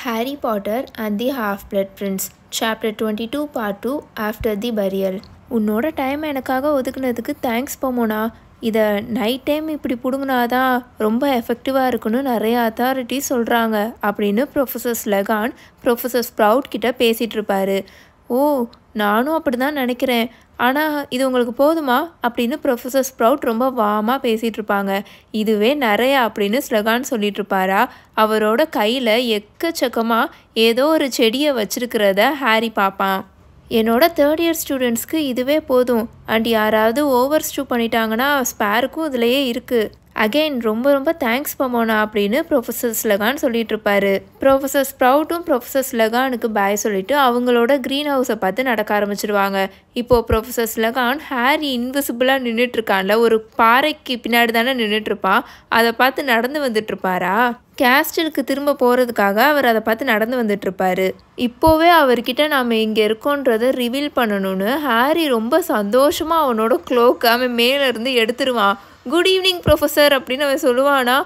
Harry Potter and the Half-Blood Prince, Chapter 22, Part 2, After the Burial. உன்னோட time எனக்காக ஒதுக்குனதுக்கு thanks போமோனா. இதை night time இப்படி பிடுங்கினாதான் ரொம்ப எஃபெக்டிவாக இருக்குன்னு நிறைய அத்தாரிட்டிஸ் சொல்கிறாங்க அப்படின்னு ப்ரொஃபஸர் ஸ்லெகான் ப்ரொஃபஸர் ஸ்ப்ரவுட் கிட்ட பேசிகிட்டு இருப்பாரு. ஓ, நானும் அப்படி தான் நினைக்கிறேன், ஆனால் இது உங்களுக்கு போதுமா அப்படின்னு ப்ரொஃபஸர் ஸ்ப்ரவுட் ரொம்ப வாமாக பேசிகிட்டு இருப்பாங்க. இதுவே நிறையா அப்படின்னு ஸ்லெகான் சொல்லிட்டு இருப்பாரா. அவரோட கையில் எக்கச்சக்கமாக ஏதோ ஒரு செடியை வச்சிருக்கிறத ஹாரி பார்ப்பான். என்னோட தேர்ட் இயர் ஸ்டூடெண்ட்ஸ்க்கு இதுவே போதும், அண்ட் யாராவது ஓவர் ஸ்டூ பண்ணிட்டாங்கன்னா ஸ்பேருக்கும் இதுலேயே இருக்குது. அகெயின் ரொம்ப ரொம்ப தேங்க்ஸ் பமோனா அப்படின்னு ப்ரொஃபஸர் ஸ்லெகான் சொல்லிட்டு இருப்பாரு. ப்ரொஃபஸர் ஸ்ப்ரவுட்டும் ப்ரொஃபஸர் ஸ்லெகானுக்கு பாய் சொல்லிட்டு அவங்களோட க்ரீன் ஹவுஸை பார்த்து நடக்க ஆரம்பிச்சிடுவாங்க. இப்போது ப்ரொஃபஸர் ஸ்லெகான் ஹாரி இன்விசிபிளாக நின்றுட்டு இருக்கான்ல, ஒரு பாறைக்கு பின்னாடி தானே நின்றுட்டு இருப்பான், அதை பார்த்து நடந்து வந்துட்டு இருப்பாரா. கேஸ்டலுக்கு திரும்ப போகிறதுக்காக அவர் அதை பார்த்து நடந்து வந்துட்டு இருப்பாரு. இப்போவே அவர்கிட்ட நாம் இங்கே இருக்கோன்றதை ரிவீல் பண்ணணும்னு ஹாரி ரொம்ப சந்தோஷமாக அவனோட க்ளோக்கை அவன் மேலேருந்து எடுத்துருவான். குட் ஈவினிங் ப்ரொஃபஸர் அப்படின்னு அவன் சொல்லுவானா.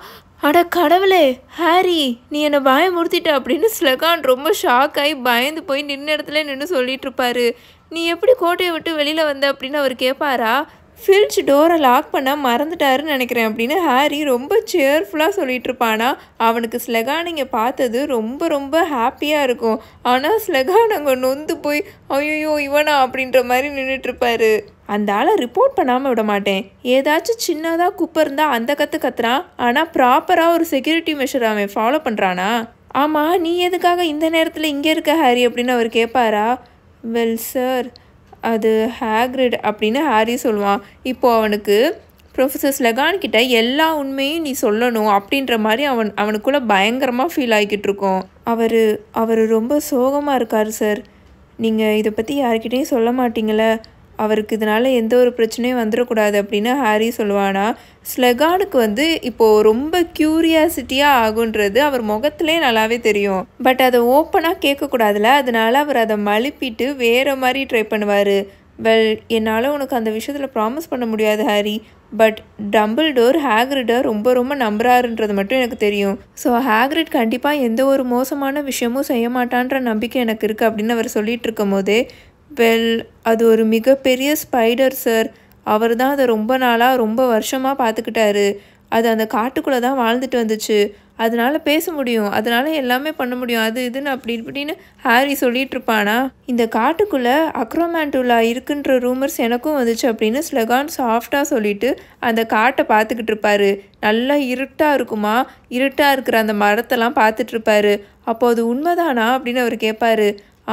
அட கடவுளே ஹாரி, நீ என்னை பயமுறுத்திட்ட அப்படின்னு ஸ்லெகான் ரொம்ப ஷாக் ஆகி பயந்து போய் நின்ன இடத்துல நின்று சொல்லிட்டு இருப்பாரு. நீ எப்படி கோட்டையை விட்டு வெளியில் வந்த அப்படின்னு அவர் கேட்பாரா. ஃபில்ச் டோரை லாக் பண்ண மறந்துட்டாருன்னு நினைக்கிறேன் அப்படின்னு ஹாரி ரொம்ப சேர்ஃபுல்லாக சொல்லிட்டு இருப்பானா. அவனுக்கு ஸ்லெகான் இங்கே பார்த்தது ரொம்ப ரொம்ப ஹாப்பியாக இருக்கும். ஆனால் ஸ்லெகான் அங்கே நொந்து போய் ஐயோ இவனா அப்படின்ற மாதிரி நின்றுட்டு இருப்பாரு. அந்த ஆளை ரிப்போர்ட் பண்ணாமல் விட மாட்டேன். ஏதாச்சும் சின்னதாக குப்பை இருந்தால் அந்த கற்றுறான், ஆனால் ப்ராப்பராக ஒரு செக்யூரிட்டி மெஷர் அவன் ஃபாலோ பண்ணுறானா. ஆமாம், நீ எதுக்காக இந்த நேரத்தில் இங்கே இருக்க ஹாரி அப்படின்னு அவர் கேட்பாரா. வெல் சார், அது ஹேக்ரிட் அப்படின்னு ஹாரி சொல்லுவான். இப்போது அவனுக்கு ப்ரொஃபஸர் ஸ்லெகான் கிட்ட எல்லா உண்மையும் நீ சொல்லணும் அப்படின்ற மாதிரி அவனுக்குள்ளே பயங்கரமாக ஃபீல் ஆகிக்கிட்டு இருக்கோம். அவர் ரொம்ப சோகமாக இருக்கார் சார். நீங்கள் இதை பற்றி யார்கிட்டையும் சொல்ல மாட்டீங்களே, அவருக்கு இதனால் எந்த ஒரு பிரச்சனையும் வந்துடக்கூடாது அப்படின்னு ஹாரி சொல்லுவானா. ஸ்லெகானுக்கு இப்போது ரொம்ப க்யூரியாசிட்டியாக ஆகுன்றது அவர் முகத்திலே நல்லாவே தெரியும். பட் அதை ஓப்பனாக கேட்கக்கூடாதுல, அதனால அவர் அதை மழுப்பிட்டு வேறு மாதிரி ட்ரை பண்ணுவார். வெல், என்னால் உனக்கு அந்த விஷயத்தில் ப்ராமிஸ் பண்ண முடியாது ஹாரி, பட் டம்பிள்டோர் ஹேக்ரிட்டை ரொம்ப ரொம்ப நம்புறாருன்றது மட்டும் எனக்கு தெரியும். ஸோ ஹேக்ரிட் கண்டிப்பாக எந்த ஒரு மோசமான விஷயமும் செய்ய மாட்டான்ற நம்பிக்கை எனக்கு இருக்குது அப்படின்னு அவர் சொல்லிகிட்டு இருக்கும் போதே, வெல், அது ஒரு மிகப்பெரிய ஸ்பைடர் சார். அவர் தான் அதை ரொம்ப நாளாக ரொம்ப வருஷமாக பார்த்துக்கிட்டாரு. அது அந்த காட்டுக்குள்ளே தான் வாழ்ந்துட்டு வந்துச்சு, அதனால் பேச முடியும், அதனால் எல்லாமே பண்ண முடியும், அது இதுன்னு அப்படி இப்படின்னு ஹாரி சொல்லிட்டு இருப்பானா. இந்த காட்டுக்குள்ளே அக்ரோமேண்டுலா இருக்குன்ற ரூமர்ஸ் எனக்கும் வந்துச்சு அப்படின்னு ஸ்லெகான் சாஃப்டாக சொல்லிட்டு அந்த காட்டை பார்த்துக்கிட்டு இருப்பாரு. நல்லா இருட்டாக இருக்குமா, இருட்டாக இருக்கிற அந்த மரத்தெல்லாம் பார்த்துட்ருப்பாரு. அப்போ அது உண்மைதானா அப்படின்னு அவர் கேட்பாரு.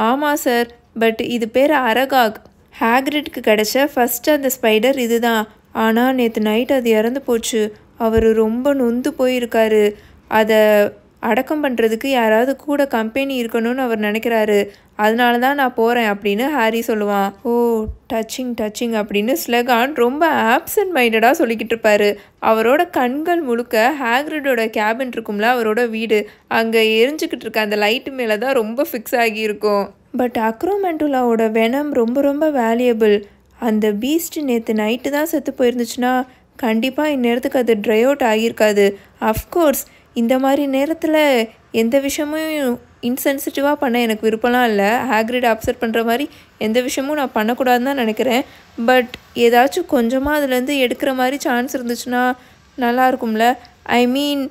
ஆமாம் சார், பட் இது பேர் அரகாக். ஹேக்ரிட்க்கு கிடைச்ச ஃபஸ்ட்டு அந்த ஸ்பைடர் இது தான். ஆனால் நேற்று நைட் அது இறந்து போச்சு. அவர் ரொம்ப நொந்து போயிருக்காரு. அதை அடக்கம் பண்ணுறதுக்கு யாராவது கூட கம்பெனி இருக்கணும்னு அவர் நினைக்கிறாரு. அதனால தான் நான் போகிறேன் அப்படின்னு ஹாரி சொல்லுவான். ஓ, டச்சிங் அப்படின்னு ஸ்லெகான் ரொம்ப ஆப்சன்ட் மைண்டடாக சொல்லிக்கிட்டு இருப்பாரு. அவரோட கண்கள் முழுக்க ஹேக்ரிடோட கேபின் இருக்கும்ல, அவரோட வீடு, அங்கே எரிஞ்சிக்கிட்டு இருக்க அந்த லைட்டு மேலே தான் ரொம்ப ஃபிக்ஸ் ஆகியிருக்கும். பட் அக்ரோமெண்டுலாவோட வெனம் ரொம்ப ரொம்ப வேல்யூபிள். அந்த பீஸ்ட் நேற்று நைட்டு தான் செத்து போயிருந்துச்சுன்னா கண்டிப்பாக இந்நேரத்துக்கு அது ட்ரை அவுட் ஆகியிருக்காது. அஃப்கோர்ஸ் இந்த மாதிரி நேரத்தில் எந்த விஷயமும் இன்சென்சிட்டிவாக பண்ண எனக்கு விருப்பம்லாம் இல்லை. ஹேக்ரிட் அப்செட் பண்ணுற மாதிரி எந்த விஷயமும் நான் பண்ணக்கூடாதுன்னு தான் நினைக்கிறேன். பட் ஏதாச்சும் கொஞ்சமாக அதுலேருந்து எடுக்கிற மாதிரி சான்ஸ் இருந்துச்சுன்னா நல்லாயிருக்கும்ல. ஐ மீன்,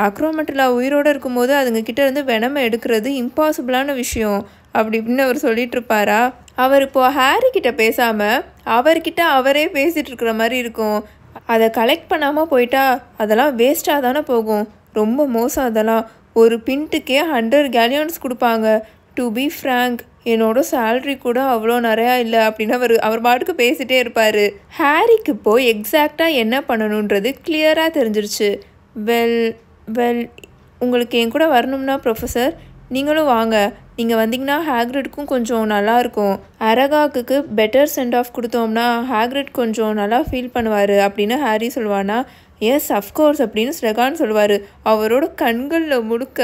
அக்ரோமெண்டுலா உயிரோடு இருக்கும்போது அதுங்கக்கிட்ட இருந்து வெனமை எடுக்கிறது இம்பாசிபிளான விஷயம் அப்படி இப்படின்னு அவர் சொல்லிட்டு இருப்பாரா. அவர் இப்போது ஹாரி கிட்ட பேசாமல் அவர்கிட்ட அவரே பேசிகிட்டு இருக்கிற மாதிரி இருக்கும். அதை கலெக்ட் பண்ணாமல் போயிட்டா அதெல்லாம் வேஸ்ட்டாக தானே போகும். ரொம்ப மோசம் அதெல்லாம். ஒரு பின்ட்டுக்கே 100 கேலியன்ஸ் கொடுப்பாங்க. டு பி ஃப்ராங்க், என்னோட சேல்ரி கூட அவ்வளோ நிறையா இல்லை அப்படின்னு அவர் பாட்டுக்கு பேசிகிட்டே இருப்பார். ஹாரிக்கு இப்போது எக்ஸாக்டாக என்ன பண்ணணுன்றது கிளியராக தெரிஞ்சிருச்சு. வெல், உங்களுக்கு என் கூட வரணும்னா ப்ரொஃபஸர் நீங்களும் வாங்க. நீங்கள் வந்தீங்கன்னா ஹேக்ரிட்க்கும் கொஞ்சம் நல்லாயிருக்கும். அரகாக்கு பெட்டர் சென்ட் ஆஃப் கொடுத்தோம்னா ஹேக்ரிட் கொஞ்சம் நல்லா ஃபீல் பண்ணுவார் அப்படின்னு ஹாரி சொல்லுவானா. எஸ் அஃப்கோர்ஸ் அப்படின்னு ஸ்லெகான் சொல்லுவார். அவரோட கண்களில் முழுக்க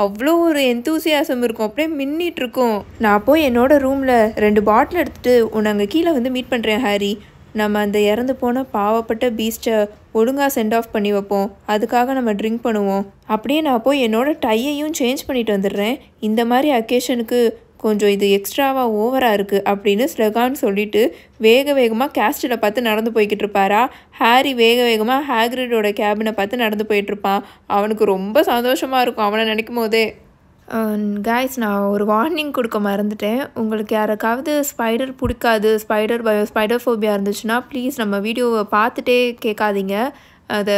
அவ்வளோ ஒரு எந்தூசியாசம் இருக்கும், அப்படியே மின்னிட்டு இருக்கும். நான் போய் என்னோடய ரூமில் 2 பாட்டில் எடுத்துகிட்டு உன்னை அங்கே கீழே மீட் பண்ணுறேன் ஹாரி. நம்ம அந்த இறந்து போன பாவப்பட்ட பீஸ்ட்டை ஒழுங்காக சென்ட் ஆஃப் பண்ணி வைப்போம், அதுக்காக நம்ம ட்ரிங்க் பண்ணுவோம். அப்படியே நான் போய் என்னோட டையையும் சேஞ்ச் பண்ணிட்டு வந்துடுறேன், இந்த மாதிரி அக்கேஷனுக்கு கொஞ்சம் இது எக்ஸ்ட்ராவாக ஓவராக இருக்குது அப்படின்னு ஸ்லெகான் சொல்லிட்டு வேகமாக கேஸ்டில் பார்த்து நடந்து போய்கிட்டு இருப்பாரா. ஹாரி வேகமாக ஹாக்ரிடோட கேபினை பார்த்து நடந்து போயிட்டுருப்பான். அவனுக்கு ரொம்ப சந்தோஷமாக இருக்கும் அவனை நினைக்கும் போதே. கைஸ், நான் ஒரு வார்னிங் கொடுக்க மறந்துட்டேன். உங்களுக்கு யாருக்காவது ஸ்பைடர் பிடிக்காது, ஸ்பைடர் ஃபோபியா இருந்துச்சுன்னா ப்ளீஸ் நம்ம வீடியோவை பார்த்துட்டே கேட்காதீங்க, அதை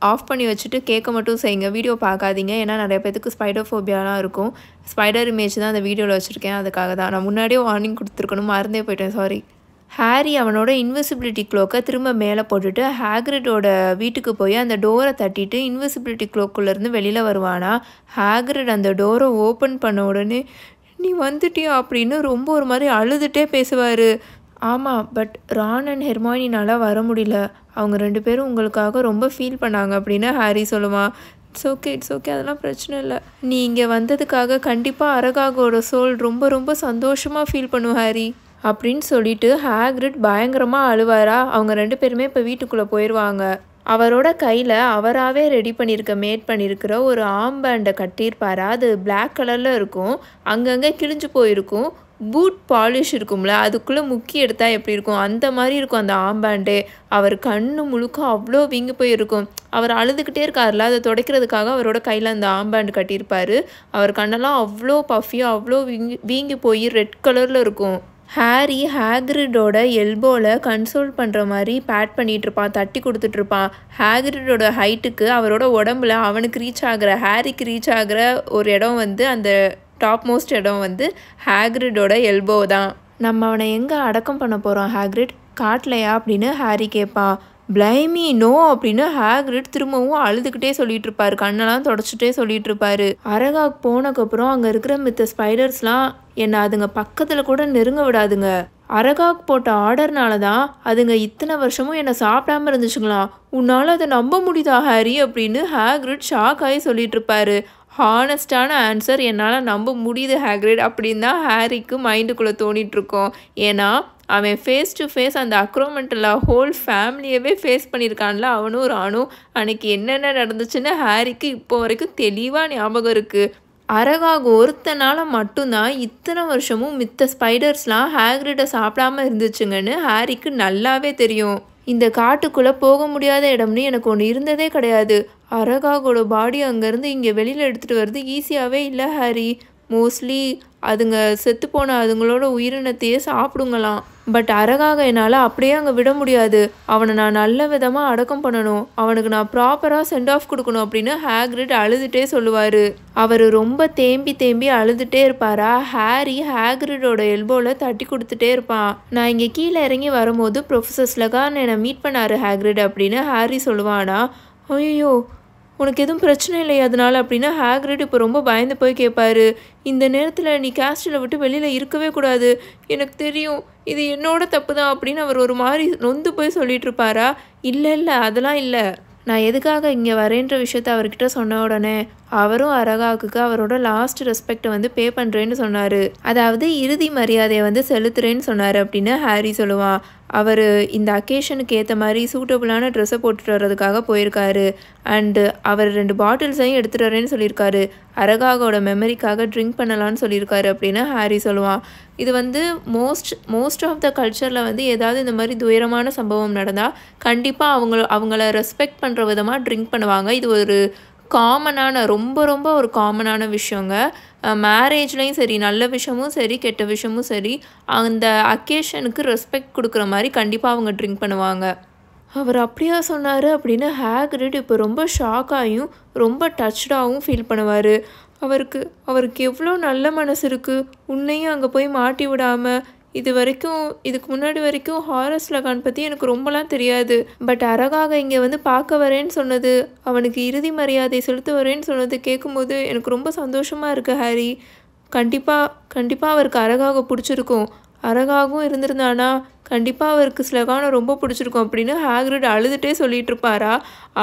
ஆஃப் பண்ணி வச்சுட்டு கேட்க மட்டும் செய்யுங்க, வீடியோ பார்க்காதீங்க. ஏன்னா நிறைய பேருக்கு ஸ்பைடர் ஃபோபியாலாம் இருக்கும். ஸ்பைடர் இமேஜ் தான் அந்த வீடியோவில் வச்சுருக்கேன், அதுக்காக தான். நான் முன்னாடியே வார்னிங் கொடுத்துருக்கணும், மறந்தே போயிட்டேன், சாரி. ஹாரி அவனோட இன்விசிபிலிட்டி க்ளோக்கை திரும்ப மேலே போட்டுட்டு ஹாக்ரிடோட வீட்டுக்கு போய் அந்த டோரை தட்டிட்டு இன்விசிபிலிட்டி க்ளோக்குள்ளேருந்து வெளியில் வருவானா. ஹாக்ரிட் அந்த டோரை ஓப்பன் பண்ண உடனே நீ வந்துட்டியா அப்படின்னு ரொம்ப ஒரு மாதிரி அழுதுகிட்டே பேசுவார். ஆமாம், பட் ரான் அண்ட் ஹெர்மாயினினால் வர முடியல, அவங்க 2 பேரும் உங்களுக்காக ரொம்ப ஃபீல் பண்ணாங்க அப்படின்னு ஹாரி சொல்லுவான். இட்ஸ் ஓகே, அதெல்லாம் பிரச்சனை இல்லை. நீ இங்கே வந்ததுக்காக கண்டிப்பாக அரகாகோட சோல் ரொம்ப சந்தோஷமாக ஃபீல் பண்ணும் ஹாரி அப்படின்னு சொல்லிட்டு ஹாக்ரிட் பயங்கரமாக அழுவாரா. அவங்க 2 பேருமே இப்போ வீட்டுக்குள்ளே போயிடுவாங்க. அவரோட கையில் அவராகவே ரெடி மேட் பண்ணியிருக்கிற ஒரு ஆம்பேண்டை கட்டியிருப்பாரா. அது பிளாக் கலரில் இருக்கும், அங்கங்கே கிழிஞ்சு போயிருக்கும். பூட் பாலிஷ் இருக்கும்ல, அதுக்குள்ளே முக்கி எடுத்தால் எப்படி இருக்கும் அந்த மாதிரி இருக்கும் அந்த ஆம்பேண்டே. அவர் கண்ணு முழுக்க அவ்வளோ வீங்கி போயிருக்கும். அவர் அழுதுகிட்டே இருக்கார்ல, அதை துடைக்கிறதுக்காக அவரோட கையில் அந்த ஆம்பேண்டு கட்டியிருப்பார். அவர் கண்ணெல்லாம் அவ்வளோ பஃபியாக அவ்வளோ வீங்கி போய் ரெட் கலரில் இருக்கும். ஹாரி ஹாக்ரிடோட எல்போவில் கன்சோல் பண்ணுற மாதிரி பேட் பண்ணிகிட்ருப்பான், தட்டி கொடுத்துட்ருப்பான். ஹாக்ரிடோட ஹைட்டுக்கு அவரோட உடம்புல அவனுக்கு ஹாரிக்கு ரீச் ஆகிற ஒரு இடம் அந்த டாப் மோஸ்ட் இடம் ஹாக்ரிடோட எல்போ தான். நம்ம அவனை எங்கே அடக்கம் பண்ண போகிறோம் ஹாக்ரிட், காட்டலையா அப்படின்னு ஹாரி கேட்பான். பிளைமி நோ அப்படின்னு ஹாக்ரிட் திரும்பவும் அழுதுகிட்டே சொல்லிட்டு இருப்பாரு, கண்ணெல்லாம் தொடச்சிட்டே சொல்லிட்டு இருப்பாரு. அரகாக் போனதுக்கப்புறம் அங்கே இருக்கிற மித்த ஸ்பைடர்ஸ்லாம் என்னை அதுங்க பக்கத்தில் கூட நெருங்க விடாதுங்க. அரகாக் போட்ட ஆர்டர்னால தான் அதுங்க இத்தனை வருஷமும் என்னை சாப்பிடாம இருந்துச்சுங்களாம். உன்னால் அதை நம்ப முடியுதா ஹாரி அப்படின்னு ஹாக்ரிட் ஷாக் ஆகி சொல்லிட்டு இருப்பாரு. ஹானஸ்டான ஆன்சர், என்னால் நம்ப முடியுது ஹாக்ரிட் அப்படின்னு தான் ஹாரிக்கு மைண்டுக்குள்ளே தோணிகிட்ருக்கோம். ஏன்னா அவன் ஃபேஸ் டு ஃபேஸ் அந்த அக்ரோமெண்டில் ஹோல் ஃபேமிலியவே ஃபேஸ் பண்ணியிருக்கான்ல அவனும் ராணும். அன்றைக்கி என்னென்ன நடந்துச்சுன்னு ஹாரிக்கு இப்போ வரைக்கும் தெளிவாக ஞாபகம் இருக்குது. அரகாக் ஒருத்தனால மட்டும்தான் இத்தனை வருஷமும் மித்த ஸ்பைடர்ஸ்லாம் ஹாக்ரிட்டை சாப்பிடாமல் இருந்துச்சுங்கன்னு ஹாரிக்கு நல்லாவே தெரியும். இந்த காட்டுக்குள்ளே போக முடியாத இடம்னு எனக்கு ஒன்று இருந்ததே கிடையாது. அரகாகோட பாடி அங்கேருந்து இங்கே வெளியில் எடுத்துகிட்டு வர்றது ஈஸியாகவே இல்லை ஹாரி. மோஸ்ட்லி அதுங்க செத்துப்போன அதுங்களோட உயிரினத்தையே சாப்பிடுங்களாம். பட் அரகாக என்னால் அப்படியே அங்கே விட முடியாது. அவனை நான் நல்ல விதமாக அடக்கம் பண்ணணும், அவனுக்கு நான் ப்ராப்பராக சென்ட் ஆஃப் கொடுக்கணும் அப்படின்னு ஹாக்ரிட் அழுதுகிட்டே சொல்லுவார். அவர் ரொம்ப தேம்பி அழுதுகிட்டே இருப்பாரா. ஹாரி ஹாக்ரிடோட எல்போவில் தட்டி கொடுத்துட்டே இருப்பான். நான் இங்கே கீழே இறங்கி வரும்போது ப்ரொஃபஸர் ஸ்லெகான் என்னை மீட் பண்ணார் ஹாக்ரிட் அப்படின்னு ஹாரி சொல்லுவானா. ஐயோ, உனக்கு எதுவும் பிரச்சனை இல்லை அதனால அப்படின்னு ஹாக்ரிட் இப்போ ரொம்ப பயந்து போய் கேட்பாரு. இந்த நேரத்தில் நீ கேஸ்டில் விட்டு வெளியில் இருக்கவே கூடாது, எனக்கு தெரியும் இது என்னோட தப்பு தான் அப்படின்னு அவர் ஒரு மாதிரி நொந்து போய் சொல்லிட்டு இருப்பாரா. இல்லை அதெல்லாம் இல்லை, நான் எதுக்காக இங்கே வரேன்ற விஷயத்த அவர்கிட்ட சொன்ன உடனே அவரும் அரகாக்கு அவரோட லாஸ்ட் ரெஸ்பெக்டை பே பண்ணுறேன்னு சொன்னார். அதாவது இறுதி மரியாதையை செலுத்துறேன்னு சொன்னார் அப்படின்னு ஹாரி சொல்லுவான். அவர் இந்த அக்கேஷனுக்கு ஏற்ற மாதிரி சூட்டபுளான ட்ரெஸ்ஸை போட்டுட்டு வர்றதுக்காக போயிருக்காரு. அண்டு அவர் 2 பாட்டில்ஸையும் எடுத்துகிட்டு வரேன்னு சொல்லியிருக்காரு. அரகாகோட மெமரிக்காக ட்ரிங்க் பண்ணலான்னு சொல்லியிருக்காரு அப்படின்னு ஹாரி சொல்லுவான். இது மோஸ்ட் ஆஃப் த கல்ச்சரில் ஏதாவது இந்த மாதிரி துயரமான சம்பவம் நடந்தால் கண்டிப்பாக அவங்கள ரெஸ்பெக்ட் பண்ணுற விதமாக ட்ரிங்க் பண்ணுவாங்க. இது ஒரு காமனான ரொம்ப ஒரு காமனான விஷயங்க. மேரேஜ்லேயும் சரி, நல்ல விஷயமும் சரி, கெட்ட விஷயமும் சரி, அந்த அக்கேஷனுக்கு ரெஸ்பெக்ட் கொடுக்குற மாதிரி கண்டிப்பாக அவங்க ட்ரிங்க் பண்ணுவாங்க. அவர் அப்படியா சொன்னார் அப்படின்னு ஹாக்ரிட் இப்போ ரொம்ப ஷாக்காகவும் ரொம்ப டச்டாகவும் ஃபீல் பண்ணுவார். அவருக்கு எவ்வளோ நல்ல மனசு இருக்குது, உன்னையும் அங்கே போய் மாட்டி விடாமல். இதுக்கு முன்னாடி வரைக்கும் ஹாரஸ் ஸ்லெகான் பற்றி எனக்கு ரொம்பலாம் தெரியாது. பட் அரகாக இங்கே பார்க்க வரேன்னு சொன்னது, அவனுக்கு இறுதி மரியாதை செலுத்த வரேன்னு சொன்னது கேட்கும்போது எனக்கு ரொம்ப சந்தோஷமாக இருக்குது ஹாரி. கண்டிப்பாக அவருக்கு அரகாக பிடிச்சிருக்கும். அரகாகவும் இருந்திருந்தானா கண்டிப்பாக அவருக்கு ஸ்லெகானை ரொம்ப பிடிச்சிருக்கும் அப்படின்னு ஹாக்ரிட் அழுதுகிட்டே சொல்லிட்டு இருப்பாரா.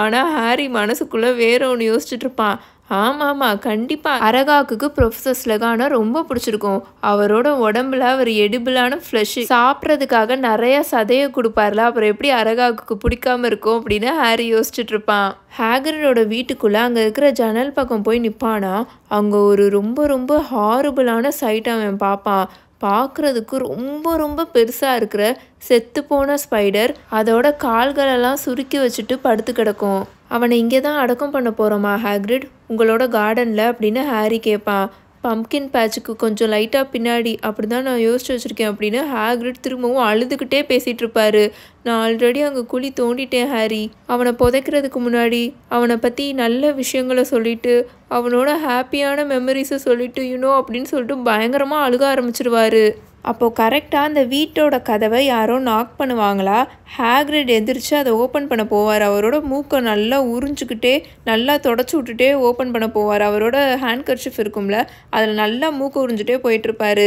ஆனால் ஹாரி மனசுக்குள்ளே வேற ஒன்று யோசிச்சுட்டு இருப்பான். ஆமாமா. கண்டிப்பா. அரகாக்குக்கு புரொஃபசர் ஸ்லெகான ரொம்ப பிடிச்சிருக்கும். அவரோட உடம்புல அவர் எடிபிளான ஃப்ளஷ் சாப்பிட்றதுக்காக நெறைய சதைய குடுப்பார்ல. அப்புறம் எப்படி அரகாக்குக்கு பிடிக்காம இருக்கும் அப்படின்னு ஹாரி யோசிச்சுட்டு இருப்பான். ஹாக்ரிடோட வீட்டுக்குள்ள அங்க இருக்கிற ஜன்னல் பக்கம் போய் நிப்பானா, அங்க ஒரு ரொம்ப ரொம்ப ஹாரிபிளான சைட் அவன் பார்ப்பான். பார்க்குறதுக்கு ரொம்ப ரொம்ப பெருசாக இருக்கிற செத்துப்போன ஸ்பைடர் அதோட கால்களெல்லாம் சுருக்கி வச்சுட்டு படுத்து கிடக்கும். அவனை இங்கே தான் அடக்கம் பண்ண போகிறோமா ஹாக்ரிட், உங்களோட கார்டனில் அப்படின்னு ஹாரி கேட்பான். பம்ப்கின் பேட்சுக்கு கொஞ்சம் லைட்டாக பின்னாடி அப்படி தான் நான் யோசிச்சு வச்சுருக்கேன் அப்படின்னு ஹாக்ரிட் திரும்பவும் அழுதுகிட்டே பேசிகிட்டு இருப்பாரு. நான் ஆல்ரெடி அங்கே குழி தோண்டிட்டேன் ஹாரி. அவனை புதைக்கிறதுக்கு முன்னாடி அவனை பற்றி நல்ல விஷயங்களை சொல்லிட்டு அவனோட ஹாப்பியான மெமரிஸை சொல்லிட்டு அப்படின்னு சொல்லிட்டு பயங்கரமாக அழுக ஆரம்பிச்சிருவாரு. அப்போது கரெக்டாக அந்த வீட்டோட கதவை யாரோ நாக் பண்ணுவாங்களா. ஹாக்ரிட் எந்திரிச்சு அதை ஓப்பன் பண்ண போவார். அவரோட மூக்கை நல்லா உறிஞ்சிக்கிட்டே நல்லா தொடச்சி விட்டுட்டே ஓப்பன் பண்ண போவார். அவரோட ஹேண்ட் கர்ச்சிஃப் இருக்கும்ல, அதில் நல்லா மூக்கை உறிஞ்சிட்டே போயிட்டுருப்பாரு.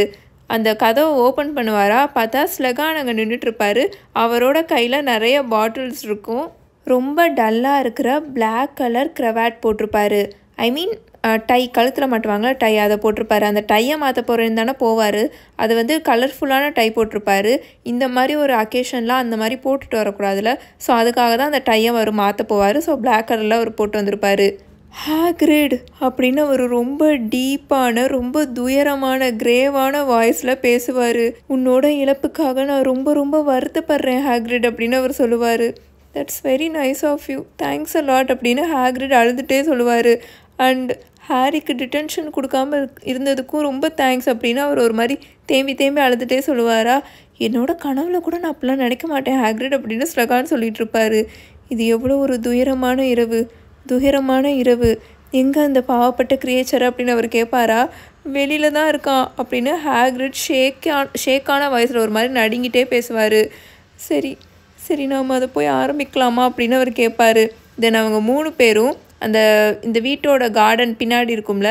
அந்த கதவை ஓப்பன் பண்ணுவாரா, பார்த்தா ஸ்லெகான் அங்கே நின்றுட்டுருப்பாரு. அவரோட கையில் நிறைய பாட்டில்ஸ் இருக்கும். ரொம்ப டல்லாக இருக்கிற பிளாக் கலர் க்ரவாட் போட்டிருப்பாரு. ஐ மீன் டை, கழுத்தில் மாட்டுவாங்களா டை, அதை போட்டிருப்பாரு. அந்த டையை மாற்ற போகிறேன்னு தானே போவார். அது வந்து கலர்ஃபுல்லான டை போட்டிருப்பாரு. இந்த மாதிரி ஒரு அக்கேஷன்லாம் அந்த மாதிரி போட்டுட்டு வரக்கூடாதுல, ஸோ அதுக்காக தான் அந்த டையை அவர் மாற்ற போவார். ஸோ பிளாக் கலரில் அவர் போட்டு வந்திருப்பார். ஹாக்ரிட் அப்படின்னு அவர் ரொம்ப டீப்பான ரொம்ப துயரமான கிரேவான வாய்ஸில் பேசுவார். உன்னோட இழப்புக்காக நான் ரொம்ப ரொம்ப வருத்தப்படுறேன் ஹாக்ரிட் அப்படின்னு அவர் சொல்லுவார். That's very nice of you, thanks a lot அப்படின்னு ஹாக்ரிட் அழுதுகிட்டே சொல்லுவார். அண்ட் ஹாரிக்கு டிடென்ஷன் கொடுக்காம இருந்ததுக்கும் ரொம்ப தேங்க்ஸ் அப்படின்னு அவர் ஒரு மாதிரி தேம்பி தேம்பி அழுதுகிட்டே சொல்லுவாரா. என்னோட கனவுல கூட நான் அப்படிலாம் நினைக்க மாட்டேன் ஹாக்ரிட் அப்படின்னு ஸ்லெகான் சொல்லிட்டு இருப்பாரு. இது எவ்வளோ ஒரு துயரமான இரவு, எங்கே அந்த பாவப்பட்ட கிரியேச்சர் அப்படின்னு அவர் கேட்பாரா. வெளியில தான் இருக்கான் அப்படின்னு ஹாக்ரிட் ஷேக்கான வாய்ஸில் ஒரு மாதிரி நடுங்கிட்டே பேசுவார். சரி நாம் அதை போய் ஆரம்பிக்கலாமா அப்படின்னு அவர் கேட்பாரு. தென் அவங்க 3 பேரும் இந்த வீட்டோட கார்டன் பின்னாடி இருக்கும்ல,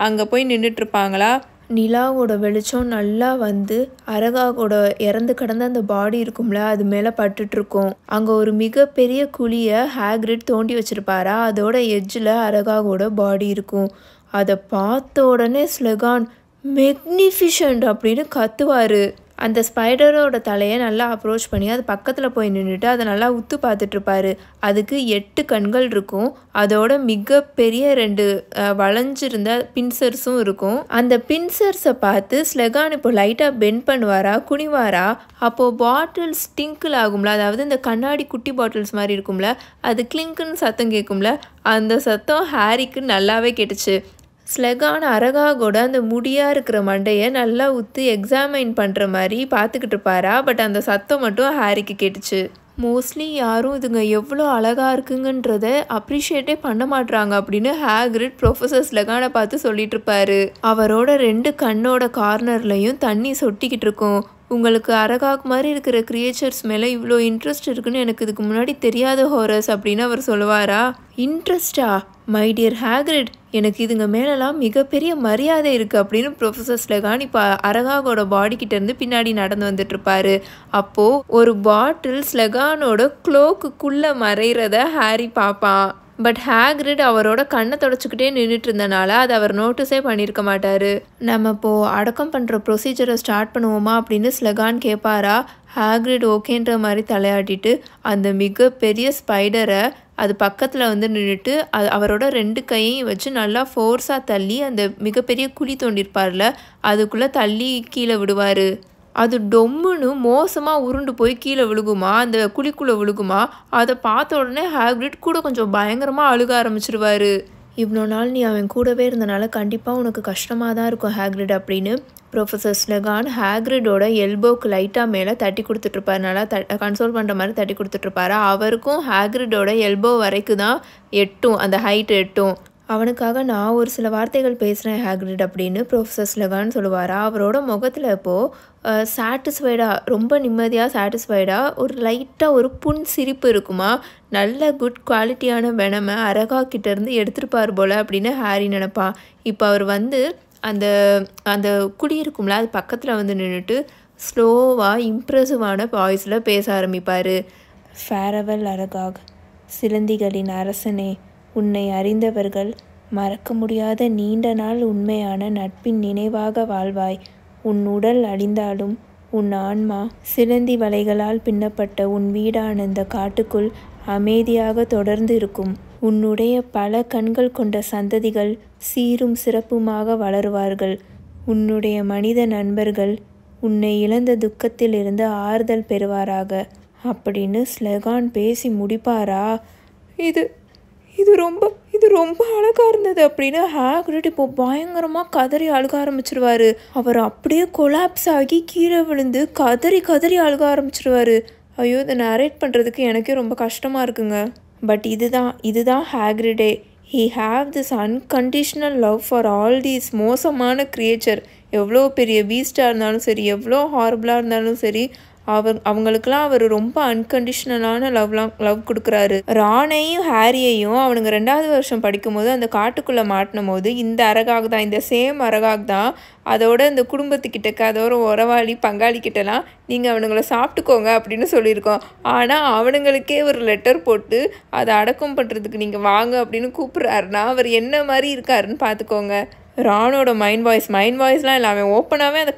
அங்கே போய் நின்றுட்டுருப்பாங்களா. நிலாவோட வெளிச்சம் நல்லா வந்து அரகாவோட இறந்து கிடந்த அந்த பாடி இருக்கும்ல, அது மேலே பட்டுட்ருக்கும். அங்கே ஒரு மிகப்பெரிய குழியை ஹாக்ரிட் தோண்டி வச்சுருப்பாரா. அதோட எட்ஜில் அரகாவோட பாடி இருக்கும். அதை பார்த்த உடனே ஸ்லெகான் மெக்னிஃபிஷன்ட் அப்படின்னு கத்துவார். அந்த ஸ்பைடரோட தலையை நல்லா அப்ரோச் பண்ணி அது பக்கத்தில் போய் நின்றுட்டு அதை நல்லா உத்து பார்த்துட்ருப்பாரு. அதுக்கு 8 கண்கள் இருக்கும். அதோட மிகப்பெரிய 2 வளைஞ்சிருந்த பின்சர்ஸும் இருக்கும். அந்த பின்சர்ஸை பார்த்து ஸ்லெகான் இப்போ லைட்டாக பெண்ட் பண்ணுவாரா, குனிவாரா. அப்போது பாட்டில்ஸ் டிங்கிள் ஆகும்ல, அதாவது இந்த கண்ணாடி குட்டி பாட்டில்ஸ் மாதிரி இருக்கும்ல, அது கிளிங்க்குன்னு சத்தம் கேட்கும்ல. அந்த சத்தம் ஹாரிக்கு நல்லாவே கேட்டுச்சு. ஸ்லெகான் அரகாவோட அந்த முடியாக இருக்கிற மண்டையை நல்லா ஊற்றி எக்ஸாமைன் பண்ணுற மாதிரி பார்த்துக்கிட்டு இருப்பாரா. பட் அந்த சத்தம் மட்டும் ஹாரிக்கு கேட்டுச்சு. மோஸ்ட்லி யாரும் இதுங்க எவ்வளோ அழகாக இருக்குங்கன்றத அப்ரிஷியேட்டே பண்ண மாட்றாங்க அப்படின்னு ஹாக்ரிட் ப்ரொஃபஸர் ஸ்லெகானை பார்த்து சொல்லிட்டு இருப்பாரு. அவரோட 2 கண்ணோட கார்னர்லையும் தண்ணி சொட்டிக்கிட்டு இருக்கும். உங்களுக்கு அரகாக் மாதிரி இருக்கிற கிரியேச்சர்ஸ் மேலே இவ்வளோ இன்ட்ரெஸ்ட் இருக்குன்னு எனக்கு இதுக்கு முன்னாடி தெரியாத ஹாரஸ் அப்படின்னு அவர் சொல்லுவாரா. இன்ட்ரெஸ்டா மை டியர் ஹாக்ரிட், எனக்கு இதுங்க மேலெலாம் மிகப்பெரிய மரியாதை இருக்குது அப்படின்னு ப்ரொஃபஸர் ஸ்லெகான் இப்போ அரகாகோட பாடிக்கிட்டேருந்து பின்னாடி நடந்து வந்துட்டுருப்பாரு. அப்போது ஒரு பாட்டில் ஸ்லெகானோட க்ளோக்குள்ளே மறைகிறத ஹாரி பார்ப்பான். பட் ஹாக்ரிட் அவரோட கண்ணை தொடச்சிக்கிட்டே நின்றுட்டு இருந்தனால அதை அவர் நோட்டீஸே பண்ணியிருக்க மாட்டார். நம்ம இப்போது அடக்கம் பண்ணுற ப்ரொசீஜரை ஸ்டார்ட் பண்ணுவோமா அப்படின்னு ஸ்லெகான் கேட்பாரா. ஹாக்ரிட் ஓகேன்ற மாதிரி தலையாட்டிட்டு அந்த மிகப்பெரிய ஸ்பைடரை அது பக்கத்தில் வந்து நின்றுட்டு அவரோட 2 கையையும் வச்சு நல்லா ஃபோர்ஸாக தள்ளி அந்த மிகப்பெரிய குழி தோண்டிருப்பார்ல, அதுக்குள்ளே தள்ளி கீழே விடுவார். அது டொம்முன்னு மோசமாக உருண்டு போய் கீழே விழுகுமா, அந்த குழிக்குள்ளே விழுகுமா. அதை பார்த்த உடனே ஹாக்ரிட் கூட கொஞ்சம் பயங்கரமாக அழுக ஆரம்பிச்சிருவார். இவ்வளோ நாள் நீ அவன் கூடவே இருந்தனால கண்டிப்பாக உனக்கு கஷ்டமாக தான் இருக்கும் ஹாக்ரிட் அப்படின்னு ப்ரொஃபஸர் ஸ்லெகான் ஹாக்ரிடோட எல்போக்கு லைட்டாக மேலே தட்டி கொடுத்துட்ருப்பாரு. நல்லா கன்சோல் பண்ணுற மாதிரி தட்டி கொடுத்துட்ருப்பாரு. அவருக்கும் ஹாக்ரிடோட எல்போ வரைக்கும் தான் எட்டும், அந்த ஹைட் எட்டும். அவனுக்காக நான் ஒரு சில வார்த்தைகள் பேசுகிறேன் ஹாக்ரிட் அப்படின்னு ப்ரொஃபஸர் ஸ்லெகான் சொல்லுவாரா. அவரோட முகத்தில் இப்போது சாட்டிஸ்ஃபைடாக, ரொம்ப நிம்மதியாக சாட்டிஸ்ஃபைடாக ஒரு லைட்டாக ஒரு புன் சிரிப்பு இருக்குமா. நல்ல குட் குவாலிட்டியான வெனமை அரகாக்கிட்டேருந்து எடுத்துருப்பார் போல் அப்படின்னு ஹாரி நினப்பான். இப்போ அவர் வந்து அந்த குழி இருக்கும்ல, அது பக்கத்தில் வந்து நின்றுட்டு ஸ்லோவாக இம்ப்ரெசிவான வாய்ஸில் பேச ஆரம்பிப்பார். ஃபேரவெல் அரகாக், சிலந்திகளின் அரசனே, உன்னை அறிந்தவர்கள் மறக்க முடியாத நீண்ட நாள் உண்மையான நட்பின் நினைவாக வாழ்வாய். உன் உடல் அழிந்தாலும் உன் ஆன்மா சிலந்தி வலைகளால் பின்னப்பட்ட உன் வீடான இந்த காட்டுக்குள் அமைதியாக தொடர்ந்து இருக்கும். உன்னுடைய பல கண்கள் கொண்ட சந்ததிகள் சீரும் சிறப்புமாக வளருவார்கள். உன்னுடைய மனித நண்பர்கள் உன்னை இழந்த துக்கத்தில் இருந்து ஆறுதல் பெறுவாராக அப்படின்னு ஸ்லெகான் பேசி முடிப்பாரா. இது ரொம்ப அழகாக இருந்தது அப்படின்னு ஹாக்ரிட் இப்போ பயங்கரமாக கதறி அழுக ஆரம்பிச்சிருவாரு. அவர் அப்படியே கொலாப்ஸ் ஆகி கீழே விழுந்து கதறி அழுக ஆரம்பிச்சிருவாரு. ஐயோ, இதை நரேட் பண்ணுறதுக்கு எனக்கே ரொம்ப கஷ்டமாக இருக்குங்க. பட் இதுதான் ஹாக்ரிடே. He have this unconditional love for all these மோசமான கிரியேச்சர். எவ்வளோ பெரிய பீஸ்டாக இருந்தாலும் சரி, எவ்வளோ ஹாரபிளாக இருந்தாலும் சரி, அவங்களுக்கெல்லாம் அவர் ரொம்ப அன்கண்டிஷ்னலான லவ் கொடுக்குறாரு. ரானையும் ஹாரியையும் அவனுங்க 2வது வருஷம் படிக்கும்போது அந்த காட்டுக்குள்ளே மாட்டினும் போது இந்த அரகாக் தான், இந்த சேம் அரகாக் தான் அதோட இந்த குடும்பத்துக்கிட்டக்க அதோட உறவாளி பங்காளிக்கிட்டலாம் நீங்கள் அவனுங்களை சாப்பிட்டுக்கோங்க அப்படின்னு சொல்லியிருக்கோம். ஆனால் அவனுங்களுக்கே ஒரு லெட்டர் போட்டு அதை அடக்கம் பண்ணுறதுக்கு நீங்கள் வாங்க அப்படின்னு கூப்பிட்றாருன்னா அவர் என்ன மாதிரி இருக்காருன்னு பார்த்துக்கோங்க. ரானோட மைண்ட் வாய்ஸ்லாம் இல்லை, அவன் ஓப்பனாகவே அதை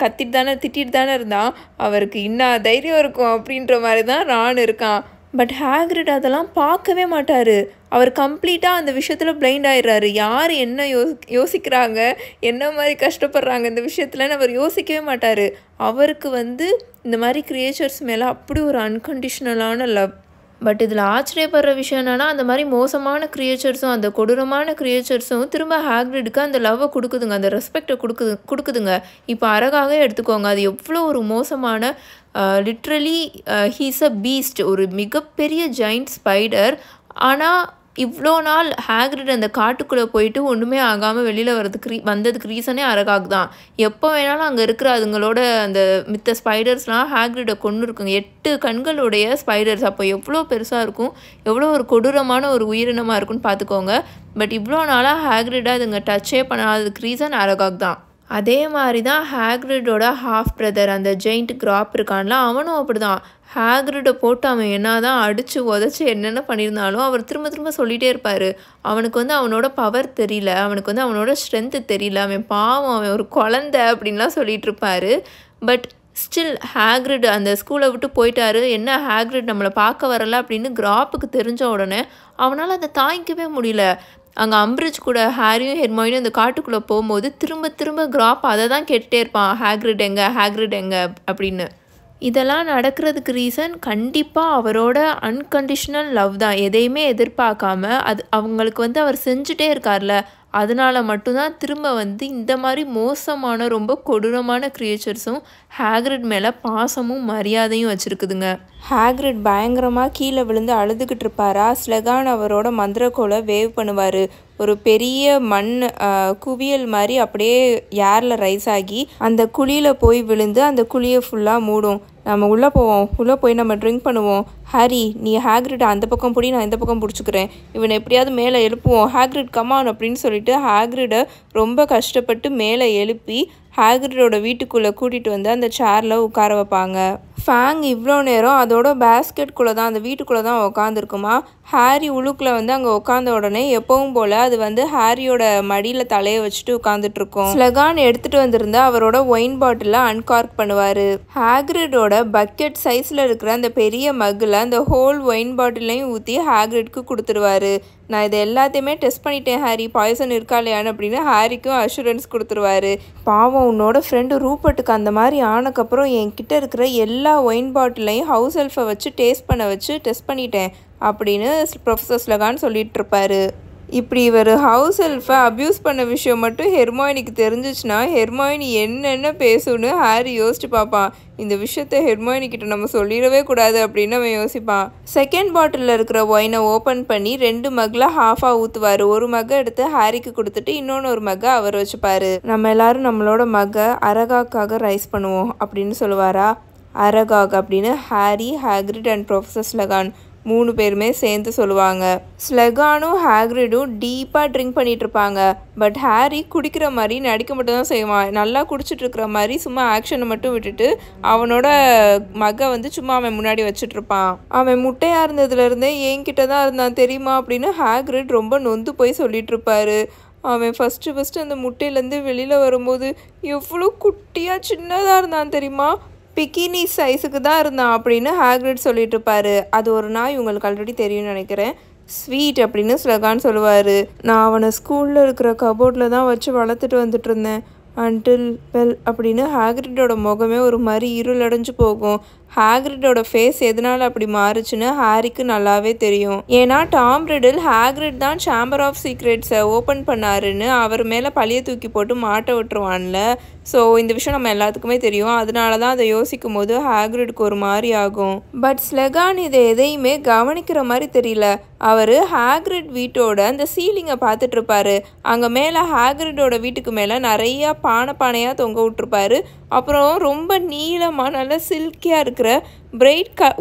திட்டிட்டு தானே இருந்தான். அவருக்கு இன்னும் தைரியம் இருக்கும் அப்படின்ற மாதிரி தான் ரான் இருக்கான். பட் ஹாக்ரிட் அதெல்லாம் பார்க்கவே மாட்டார். அவர் கம்ப்ளீட்டாக அந்த விஷயத்தில் பிளைண்ட் ஆயிடுறாரு. யார் என்ன யோசிக்கிறாங்க, என்ன மாதிரி கஷ்டப்படுறாங்க இந்த விஷயத்துலன்னு அவர் யோசிக்கவே மாட்டார். அவருக்கு இந்த மாதிரி கிரியேச்சர்ஸ் மேலே அப்படி ஒரு அன்கண்டிஷ்னலான லவ். பட் இதில் ஆச்சரியப்படுற விஷயம் என்னென்னா, அந்த மாதிரி மோசமான கிரியேச்சர்ஸும் அந்த கொடூரமான கிரியேச்சர்ஸும் திரும்ப ஹாக்ரிடுக்கு அந்த லவ்வை கொடுக்குதுங்க, அந்த ரெஸ்பெக்டை கொடுக்குதுங்க. இப்போ அரகாக எடுத்துக்கோங்க, அது எவ்வளோ ஒரு மோசமான லிட்ரலி ஹீஸ் அ பீஸ்ட், ஒரு மிகப்பெரிய ஜெயிண்ட் ஸ்பைடர். ஆனால் இவ்வளோ நாள் ஹாக்ரிட் அந்த காட்டுக்குள்ளே போயிட்டு ஒன்றுமே ஆகாமல் வெளியில் வந்ததுக்கு ரீசனே அரகாக் தான். எப்போ வேணாலும் அங்கே இருக்கிற அதுங்களோட அந்த மித்த ஸ்பைடர்ஸ்லாம் ஹாக்ரிடை கொண்டு இருக்குங்க. 8 கண்களுடைய ஸ்பைடர்ஸ். அப்போ எவ்வளோ பெருசாக இருக்கும், எவ்வளோ ஒரு கொடூரமான ஒரு உயிரினமாக இருக்குன்னு பார்த்துக்கோங்க. பட் இவ்வளோ நாளாக ஹாக்ரிடை அதுங்க டச்சே பண்ணாததுக்கு ரீசன் அரகாக் தான். அதே மாதிரி தான் ஹாக்ரிடோட ஹாஃப் பிரதர் அந்த ஜெயிண்ட் கிராப் இருக்கான்ல, அவனும் அப்படி தான். ஹாக்ரிடை போட்டு அவன் என்ன தான் அடித்து உதச்சி என்னென்ன பண்ணியிருந்தாலும் அவர் திரும்ப சொல்லிகிட்டே இருப்பார். அவனுக்கு அவனோட பவர் தெரியல, அவனுக்கு அவனோட ஸ்ட்ரென்த்து தெரியல, அவன் பாவம், அவன் ஒரு குழந்தை அப்படின்லாம் சொல்லிகிட்டு இருப்பார். பட் ஸ்டில் ஹாக்ரிட் அந்த ஸ்கூலை விட்டு போயிட்டாரு. என்ன ஹாக்ரிட் நம்மளை பார்க்க வரல அப்படின்னு கிராப்புக்கு தெரிஞ்ச உடனே அவனால் அதை தாங்கிக்கவே முடியல. அங்கே அம்பிரிட்ஜ் கூட ஹாரியும் ஹெர்மைனும் இந்த காட்டுக்குள்ளே போகும்போது திரும்ப கிராப் அதை தான் கேட்டுகிட்டே இருப்பான், ஹாக்ரிட் எங்க அப்படின்னு. இதெல்லாம் நடக்கிறதுக்கு ரீசன் கண்டிப்பாக அவரோட அன்கண்டிஷ்னல் லவ் தான். எதையுமே எதிர்பார்க்காம அவங்களுக்கு அவர் செஞ்சுட்டே இருக்கார்ல, அதனால மட்டும்தான் திரும்ப இந்த மாதிரி மோசமான ரொம்ப கொடூரமான கிரியேச்சர்ஸும் ஹாக்ரிட் மேலே பாசமும் மரியாதையும் வச்சுருக்குதுங்க. ஹாக்ரிட் பயங்கரமாக கீழே விழுந்து அழுதுகிட்டு இருப்பாரா. ஸ்லெகான் அவரோட மந்திரக்கோலை வேவ் பண்ணுவார். ஒரு பெரிய மண் குவியல் மாதிரி அப்படியே ஏரில் ரைஸ் ஆகி அந்த குழியில் போய் விழுந்து அந்த குழியை ஃபுல்லாக மூடும். நம்ம உள்ளே போய் நம்ம ட்ரிங்க் பண்ணுவோம். ஹாரி, நீ ஹாக்ரிட் அந்த பக்கம் பிடி, நான் இந்த பக்கம் பிடிச்சிக்கிறேன், இவனை எப்படியாவது மேலே எழுப்புவோம், ஹாக்ரிட் கமான் அப்படின்னு சொல்லிட்டு ஹாக்ரிடை ரொம்ப கஷ்டப்பட்டு மேலே எழுப்பி ஹாக்ரிடோட வீட்டுக்குள்ளே கூட்டிகிட்டு அந்த சேரில் உட்கார வைப்பாங்க. ஃபேங் இவ்வளோ நேரம் அதோட பேஸ்கெட்குள்ளே தான், அந்த வீட்டுக்குள்ளே தான் உட்காந்துருக்குமா. ஹாரி உள்ளுக்குள்ளே அங்கே உட்காந்த உடனே எப்பவும் போல் அது ஹாரியோட மடியில் தலையை வச்சுட்டு உட்காந்துட்ருக்கோம். ஸ்லெகான் எடுத்துகிட்டு வந்திருந்தா அவரோட ஒயின் பாட்டிலை அன்கார்க் பண்ணுவார். ஹாக்ரிடோட பக்கெட் சைஸில் இருக்கிற அந்த பெரிய மக்கில் அந்த ஹோல் ஒயின் பாட்டிலையும் ஊற்றி ஹாக்ரிட்க்கு கொடுத்துருவாரு. நான் இதை எல்லாத்தையுமே டெஸ்ட் பண்ணிட்டேன் ஹாரி, பாய்சன் இருக்கா இல்லையான்னு அப்படின்னு ஹாரிக்கும் அஷூரன்ஸ் கொடுத்துருவாரு. பாவம், உன்னோட ஃப்ரெண்டு ரூபர்ட்டுக்கு அந்த மாதிரி ஆனக்கப்புறம் என்கிட்ட இருக்கிற எல்லா ஒயின் பாட்டிலையும் ஹவுஸ் எல்ஃபை வச்சு டெஸ்ட் பண்ணிட்டேன் அப்படின்னு ப்ரொஃபஸர் ஸ்லெகான் சொல்லிட்டு இருப்பாரு. இப்படி இவர் ஹவுஸ் எல்ஃபை அப்யூஸ் பண்ண விஷயம் மட்டும் ஹெர்மைனிக்கு தெரிஞ்சிச்சுன்னா ஹெர்மைனி என்னென்ன பேசுன்னு ஹாரி யோசிச்சு பார்ப்பான். இந்த விஷயத்த ஹெர்மைனிக்கிட்ட நம்ம சொல்லிடவே கூடாது அப்படின்னு அவன் யோசிப்பான். செகண்ட் பாட்டிலில் இருக்கிற ஒயினை ஓப்பன் பண்ணி 2 மக்கில் ஹாஃபாக ஊற்றுவார். ஒரு மக்கை எடுத்து ஹாரிக்கு கொடுத்துட்டு இன்னொன்று ஒரு மக்கை அவர் வச்சுப்பார். நம்ம எல்லாரும் நம்மளோட மக்கை அரகாக்காக ரைஸ் பண்ணுவோம் அப்படின்னு சொல்லுவாரா. அரகாக் அப்படின்னு ஹாரி, ஹாக்ரிட் அண்ட் ப்ரொஃபஸர் ஸ்லெகான் 3 பேருமே சேர்ந்து சொல்லுவாங்க. ஸ்லெகானும் ஹாக்ரிடும் டீப்பாக ட்ரிங்க் பண்ணிட்டு இருப்பாங்க. பட் ஹாரி குடிக்கிற மாதிரி நடிக்க மட்டும் தான் செய்வான். நல்லா குடிச்சிட்டு இருக்கிற மாதிரி சும்மா ஆக்ஷனை மட்டும் விட்டுட்டு அவனோட மகை சும்மா அவன் முன்னாடி வச்சுட்டு இருப்பான். அவன் முட்டையாக இருந்ததுலேருந்தே என்கிட்ட தான் இருந்தான் தெரியுமா அப்படின்னு ஹாக்ரிட் ரொம்ப நொந்து போய் சொல்லிட்டு இருப்பாரு. அவன் ஃபஸ்ட்டு அந்த முட்டையிலேருந்து வெளியில் வரும்போது எவ்வளோ குட்டியாக சின்னதாக இருந்தான் தெரியுமா, பிக்கினி சைஸுக்கு தான் இருந்தான் அப்படின்னு ஹாக்ரிட் சொல்லிட்டு இருப்பாரு. அது ஒரு நாய், உங்களுக்கு ஆல்ரெடி தெரியும்னு நினைக்கிறேன், ஸ்வீட் அப்படின்னு ஸ்லகான் சொல்லுவார். நான் அவனை ஸ்கூலில் இருக்கிற கபோர்டில் தான் வச்சு வளர்த்துட்டு வந்துட்டு இருந்தேன் அன்டில் வெல் அப்படின்னு ஹாக்ரிடோட முகமே ஒரு மாதிரி இருளடைஞ்சு போகும். ஹாக்ரிடோட ஃபேஸ் எதனால் அப்படி மாறுச்சுன்னு ஹாரிக்கு நல்லாவே தெரியும். ஏன்னா டாம் ரிடில் ஹாக்ரிட் தான் சேம்பர் ஆஃப் சீக்ரெட்ஸை ஓப்பன் பண்ணாருன்னு அவர் மேலே பழிய தூக்கி போட்டு மாட்ட விட்டுருவான்ல. ஸோ இந்த விஷயம் நம்ம எல்லாத்துக்குமே தெரியும். அதனால தான் அதை யோசிக்கும் போது ஹாக்ரிடுக்கு ஒரு மாதிரி ஆகும். பட் ஸ்லெகான் இதை எதையுமே கவனிக்கிற மாதிரி தெரியல. அவர் ஹாக்ரிட் வீட்டோட அந்த சீலிங்கை பார்த்துட்டு இருப்பாரு. அங்கே மேலே ஹாக்ரிடோட வீட்டுக்கு மேலே நிறையா பானையாக தொங்க விட்டுருப்பாரு. அப்புறம் ரொம்ப நீளமாக நல்லா சில்கியாக இருக்கிற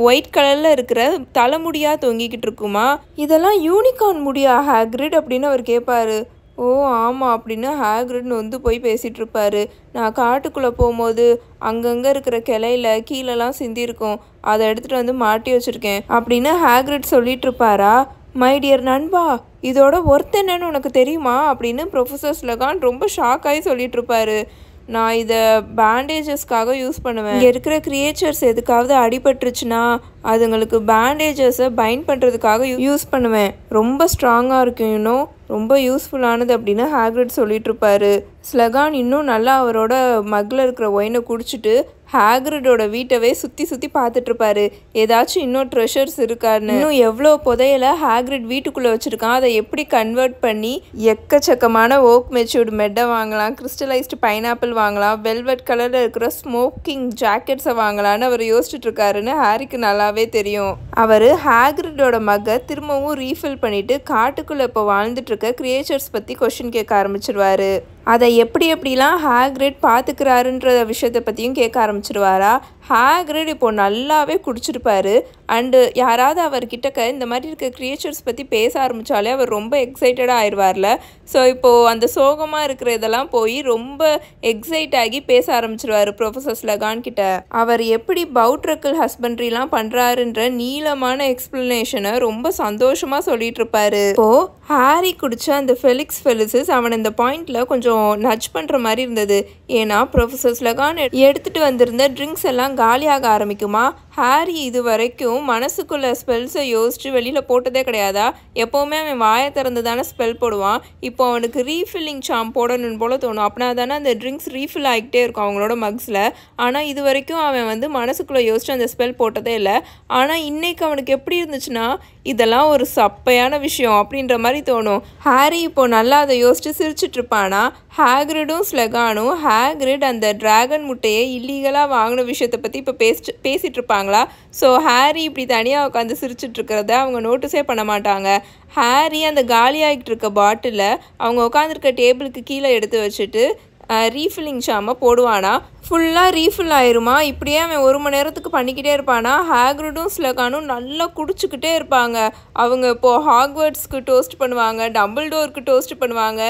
ஒயிட் கலரில் இருக்கிற தலைமுடியாக தொங்கிக்கிட்டு இருக்குமா. இதெல்லாம் யூனிகார்ன் முடியா ஹாக்ரிட் அப்படின்னு அவர் கேட்பாரு. ஓ ஆமாம் அப்படின்னு ஹாக்ரிட்னு வந்து போய் பேசிகிட்டு இருப்பாரு. நான் காட்டுக்குள்ளே போகும்போது அங்கங்கே இருக்கிற கிளையில கீழெல்லாம் சிந்திருக்கும், அதை எடுத்துகிட்டு வந்து மாட்டி வச்சுருக்கேன் அப்படின்னு ஹாக்ரிட் சொல்லிட்டு இருப்பாரா. மை டியர் நண்பா, இதோட ஒர்த் என்னன்னு உனக்கு தெரியுமா அப்படின்னு ப்ரொஃபஸர் ஸ்லகான் ரொம்ப ஷாக் ஆகி சொல்லிட்டு இருப்பாரு. நான் இதை பேண்டேஜஸ்க்காக யூஸ் பண்ணுவேன். இங்கே இருக்கிற கிரியேச்சர்ஸ் எதுக்காவது அடிபட்டுருச்சுன்னா அதுங்களுக்கு பேண்டேஜஸை பைண்ட் பண்ணுறதுக்காக யூஸ் பண்ணுவேன். ரொம்ப ஸ்ட்ராங்காக இருக்கும், இன்னும் ரொம்ப யூஸ்ஃபுல்லானது அப்படின்னு ஹாக்ரிட் சொல்லிட்டு இருப்பாரு. ஸ்லகான் இன்னும் நல்லா அவரோட மக்கில் இருக்கிற ஒயினை குடிச்சிட்டு ஹாக்ரிடோட வீட்டவே சுற்றி பார்த்துட்டு இருப்பாரு. ஏதாச்சும் இன்னும் ட்ரெஷர்ஸ் இருக்காருன்னு. இன்னும் எவ்வளோ புதையலை ஹாக்ரிட் வீட்டுக்குள்ளே வச்சுருக்கான், அதை எப்படி கன்வெர்ட் பண்ணி எக்கச்சக்கமான ஓக் மெச்சூர்டு மெட்டை வாங்கலாம், கிறிஸ்டலைஸ்டு பைனாப்பிள் வாங்கலாம், வெல்வெட் கலரில் இருக்கிற ஸ்மோக்கிங் ஜாக்கெட்ஸை வாங்கலான்னு அவர் யோசிச்சுட்டு இருக்காருன்னு ஹாரிக்கு நல்லாவே தெரியும். அவர் ஹாக்ரிடோட மக்கை திரும்பவும் ரீஃபில் பண்ணிட்டு காட்டுக்குள்ளே இப்போ வாழ்ந்துட்டு இருக்க கிரியேச்சர்ஸ் பற்றி கொஸ்டின் கேட்க ஆரம்பிச்சிருவாரு. அதை எப்படிலாம் ஹாக்ரிட் பார்த்துக்கிறாருன்ற விஷயத்தை பற்றியும் கேட்க ஆரம்பிச்சிருவாரா. ஹாக்ரிட் இப்போது நல்லாவே குடிச்சிருப்பாரு. அண்டு யாராவது அவர்கிட்டக்க இந்த மாதிரி இருக்க கிரியேச்சர்ஸ் பற்றி பேச ஆரம்பித்தாலே அவர் ரொம்ப எக்ஸைட்டடாக ஆயிடுவார்ல. ஸோ இப்போது அந்த சோகமாக இருக்கிற இதெல்லாம் போய் ரொம்ப எக்ஸைட் ஆகி பேச ஆரம்பிச்சிருவார் ப்ரொஃபஸர் ஸ்லகான் கிட்ட. அவர் எப்படி பவுட்ரக்கிள் ஹஸ்பண்ட்ரிலாம் பண்ணுறாருன்ற நீளமான எக்ஸ்பிளனேஷனை ரொம்ப சந்தோஷமாக சொல்லிட்டு இருப்பாரு. இப்போது ஹாரி குடிச்ச அந்த ஃபெலிக்ஸ் ஃபெலிசிஸ் அவன் இந்த பாயிண்டில் கொஞ்சம் நட்ச் பண்ணுற மாதிரி இருந்தது. ஏன்னா ப்ரொஃபஸர் ஸ்லகான் எடுத்துகிட்டு வந்திருந்த ட்ரிங்க்ஸ் எல்லாம் காலியாக ஆரம்பிக்குமா. ஹாரி இது வரைக்கும் மனசுக்குள்ள ஸ்பெல்ஸை யோசிச்சு வெளியில் போட்டதே கிடையாதா. எப்போவுமே அவன் வாயை திறந்து தானே ஸ்பெல் போடுவான். இப்போ அவனுக்கு ரீஃபில்லிங் சாம் போடணும்னு போல தோணும். அப்படின்னா தானே அந்த ட்ரிங்க்ஸ் ரீஃபில் ஆகிட்டே இருக்கும் அவங்களோட மக்ஸில். ஆனால் இது வரைக்கும் அவன் வந்து மனசுக்குள்ளே யோசிச்சு அந்த ஸ்பெல் போட்டதே இல்லை. ஆனால் இன்னைக்கு அவனுக்கு எப்படி இருந்துச்சுன்னா இதெல்லாம் ஒரு சப்பையான விஷயம் அப்படின்ற மாதிரி தோணும். ஹாரி இப்போ நல்லா அதை யோசிச்சு சிரிச்சிட்டு இருப்பானா. ஹாக்ரிடும் ஸ்லெகானும் ஹாக்ரிட் அந்த டிராகன் முட்டையை இல்லீகலாக வாங்கின விஷயத்தை பற்றி இப்போ பேசிகிட்டு இருப்பாங்களா. ஸோ ஹாரி இப்படி தனியாக உட்காந்து சிரிச்சிட்டு இருக்கிறத அவங்க நோட்டீஸே பண்ண மாட்டாங்க. ஹாரி அந்த காலியாகிட்டு இருக்க பாட்டிலை அவங்க உட்காந்துருக்க டேபிளுக்கு கீழே எடுத்து வச்சுட்டு ரீஃபில்லிங் ஷாமை போடுவானா. ஃபுல்லாக ரீஃபில் ஆயிருமா. இப்படியே அவன் 1 மணி நேரத்துக்கு பண்ணிக்கிட்டே இருப்பானா. ஹாக்ரிடும் ஸ்லகானும் நல்லா குடிச்சிக்கிட்டே இருப்பாங்க. அவங்க இப்போது ஹாக்வர்ட்ஸ்க்கு டோஸ்ட் பண்ணுவாங்க, டம்பிள்டோருக்கு டோஸ்ட் பண்ணுவாங்க,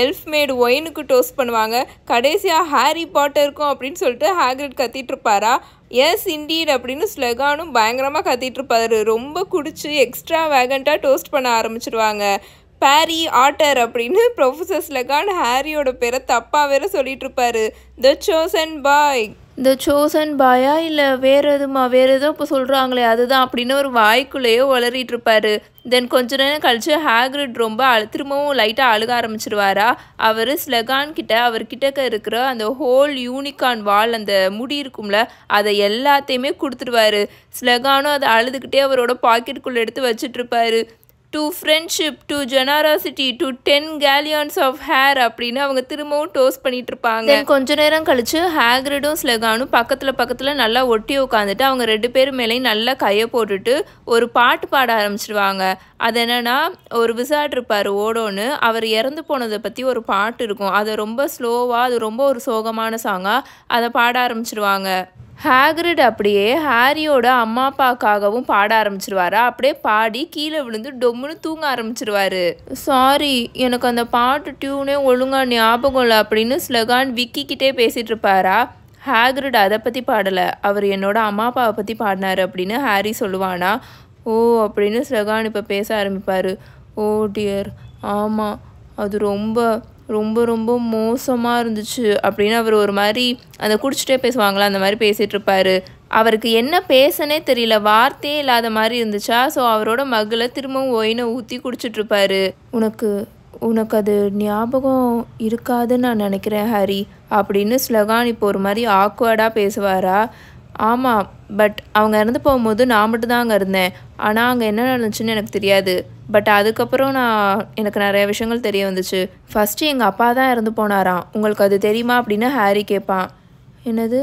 எல்ஃப் மேடு ஒயினுக்கு டோஸ்ட் பண்ணுவாங்க. கடைசியாக ஹாரி பாட்டருக்கும் அப்படின்னு சொல்லிட்டு ஹாக்ரிட் கத்திட்டு இருப்பாரா. எஸ் இண்டீட் அப்படின்னு ஸ்லெகானும் பயங்கரமாக கத்திட்டு இருப்பாரு. ரொம்ப குடிச்சு எக்ஸ்ட்ரா வேகண்ட்டாக டோஸ்ட் பண்ண ஆரம்பிச்சிருவாங்க. பேரி ஆட்டர் அப்படின்னு ப்ரொஃபஸர் ஸ்லெகான் ஹாரியோட பேரை தப்பாக வேற சொல்லிட்டு இருப்பாரு. The chosen bye. The chosen பாயா இல்லை வேறு எதுவும் இப்போ சொல்கிறாங்களே அதுதான் அப்படின்னு ஒரு வாய்க்குள்ளேயே உளறிட்டு இருப்பாரு. தென் கொஞ்ச நேரம் கழிச்சு ஹாக்ரிட் ரொம்ப திரும்பவும் லைட்டாக அழுக ஆரம்பிச்சிருவாரா. அவர் ஸ்லெகான் கிட்ட அவர்கிட்ட இருக்கிற அந்த ஹோல் யூனிகார்ன் வால் அந்த முடி இருக்கும்ல அதை எல்லாத்தையுமே கொடுத்துருவாரு. ஸ்லெகானும் அதை அழுதுகிட்டே அவரோட பாக்கெட்டுக்குள்ளே எடுத்து வச்சுட்டு இருப்பாரு. To friendship, to generosity, to 10 galleons of hair அப்படின்னு அவங்க திரும்பவும் டோஸ்ட் பண்ணிட்டு இருப்பாங்க. கொஞ்ச நேரம் கழிச்சு ஹாக்ரிடும் ஸ்லெகானும் பக்கத்தில் நல்லா ஒட்டி உட்காந்துட்டு அவங்க 2 பேர் மேலேயும் நல்லா கையை போட்டுட்டு ஒரு பாட்டு பாட ஆரம்பிச்சிருவாங்க. அது என்னன்னா, ஒரு விசார்ட் இருப்பார் ஓடோன்னு, அவர் இறந்து போனதை பற்றி ஒரு பாட்டு இருக்கும். அதை ரொம்ப ஸ்லோவாக, அது ரொம்ப ஒரு சோகமான சாங்காக அதை பாட ஆரம்பிச்சிருவாங்க. ஹாக்ரிட் அப்படியே ஹாரியோட அம்மா அப்பாக்காகவும் பாட ஆரம்பிச்சிருவாரா. அப்படியே பாடி கீழே விழுந்து டொம்முன்னு தூங்க ஆரம்பிச்சிருவாரு. சாரி, எனக்கு அந்த பாட்டு டியூனே ஒழுங்காக ஞாபகம் இல்லை அப்படின்னு ஸ்லெகான் விக்கிக்கிட்டே பேசிகிட்டு இருப்பாரா. ஹாக்ரிட் அதை பற்றி பாடலை, அவர் என்னோட அம்மா அப்பாவை பற்றி பாடினார் அப்படின்னு ஹாரி சொல்லுவானா. ஓ அப்படின்னு ஸ்லெகான் இப்போ பேச ஆரம்பிப்பார். ஓ டியர், ஆமாம் அது ரொம்ப ரொம்ப ரொம்ப மோசமாக இருந்துச்சு அப்படின்னு அவர் ஒரு மாதிரி அந்த குடிச்சிட்டே பேசுவாங்களா அந்த மாதிரி பேசிகிட்டு இருப்பாரு. அவருக்கு என்ன பேசனே தெரியல, வார்த்தையே இல்லாத மாதிரி இருந்துச்சா. ஸோ அவரோட மகளை திரும்பவும் ஒயினை ஊற்றி குடிச்சிட்ருப்பாரு. உனக்கு அது ஞாபகம் இருக்காதுன்னு நான் நினைக்கிறேன் ஹாரி அப்படின்னு ஸ்லகான் இப்போ ஒரு மாதிரி ஆக்வர்டாக பேசுவாரா. ஆமாம், பட் அவங்க இறந்து போகும்போது நான் மட்டும்தான் அங்கே இருந்தேன். ஆனால் அங்கே என்ன நடந்துச்சுன்னு எனக்கு தெரியாது. பட் அதுக்கப்புறம் எனக்கு நிறைய விஷயங்கள் தெரிய வந்துச்சு. ஃபஸ்ட்டு எங்கள் அப்பா தான் இறந்து போனாராம். உங்களுக்கு அது தெரியுமா அப்படின்னு ஹாரி கேட்பான். என்னது,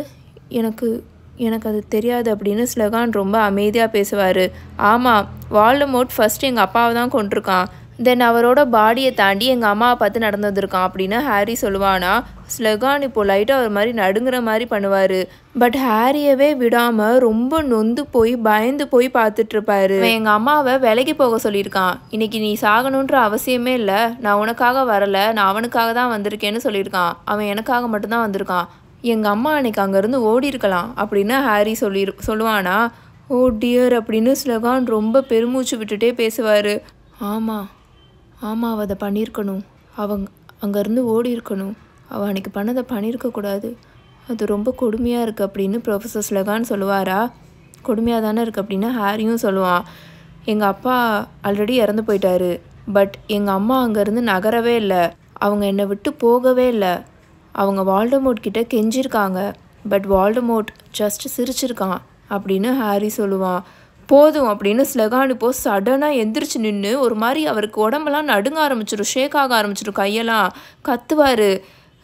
எனக்கு அது தெரியாது அப்படின்னு ஸ்லகான் ரொம்ப அமைதியாக பேசுவார். ஆமாம், வால்டமோர்ட் ஃபஸ்ட்டு எங்கள் அப்பாவை தான் கொண்டிருக்கான். தென் அவரோட பாடியை தாண்டி எங்கள் அம்மாவை பார்த்து நடந்து வந்திருக்கான் அப்படின்னு ஹாரி சொல்லுவானா. ஸ்லகான் இப்போ லைட்டாக ஒரு மாதிரி நடுங்கிற மாதிரி பண்ணுவார். பட் ஹாரியவே விடாமல் ரொம்ப நொந்து போய் பயந்து போய் பார்த்துட்ருப்பாரு. எங்கள் அம்மாவை விலைக்கு போக சொல்லியிருக்கான். இன்னைக்கு நீ சாகணுன்ற அவசியமே இல்லை, நான் உனக்காக வரலை, நான் அவனுக்காக தான் வந்திருக்கேன்னு சொல்லியிருக்கான். அவன் எனக்காக மட்டும்தான் வந்திருக்கான். எங்கள் அம்மா அன்னைக்கு அங்கேருந்து ஓடி இருக்கலாம் அப்படின்னு ஹாரி சொல்லுவானா. ஓ டியர் அப்படின்னு ஸ்லகான் ரொம்ப பெருமூச்சு விட்டுட்டே பேசுவார். ஆமாம், அவள் அதை பண்ணியிருக்கணும். அங்கேருந்து ஓடி இருக்கணும். அவள் அன்றைக்கி பண்ணதை பண்ணியிருக்கக்கூடாது. அது ரொம்ப கொடுமையாக இருக்குது அப்படின்னு ப்ரொஃபஸர் ஸ்லகான் சொல்லுவாரா. கொடுமையாக தானே இருக்குது அப்படின்னு ஹாரியும் சொல்லுவான். எங்கள் அப்பா ஆல்ரெடி இறந்து போயிட்டாரு. பட் எங்கள் அம்மா அங்கேருந்து நகரவே இல்லை. அவங்க என்னை விட்டு போகவே இல்லை. அவங்க வால்டமோர்ட் கிட்ட கெஞ்சிருக்காங்க. பட் வால்டமோர்ட் ஜஸ்ட் சிரிச்சிருக்கான் அப்படின்னு ஹாரி சொல்லுவான். போதும் அப்படின்னு ஸ்லகான் இப்போ சடனாக எந்திரிச்சு நின்று ஒரு மாதிரி அவருக்கு உடம்பெல்லாம் நடுங்க ஆரம்பிச்சிடும், ஷேக் ஆக ஆரம்பிச்சிடும், கையெல்லாம் கத்துவார்.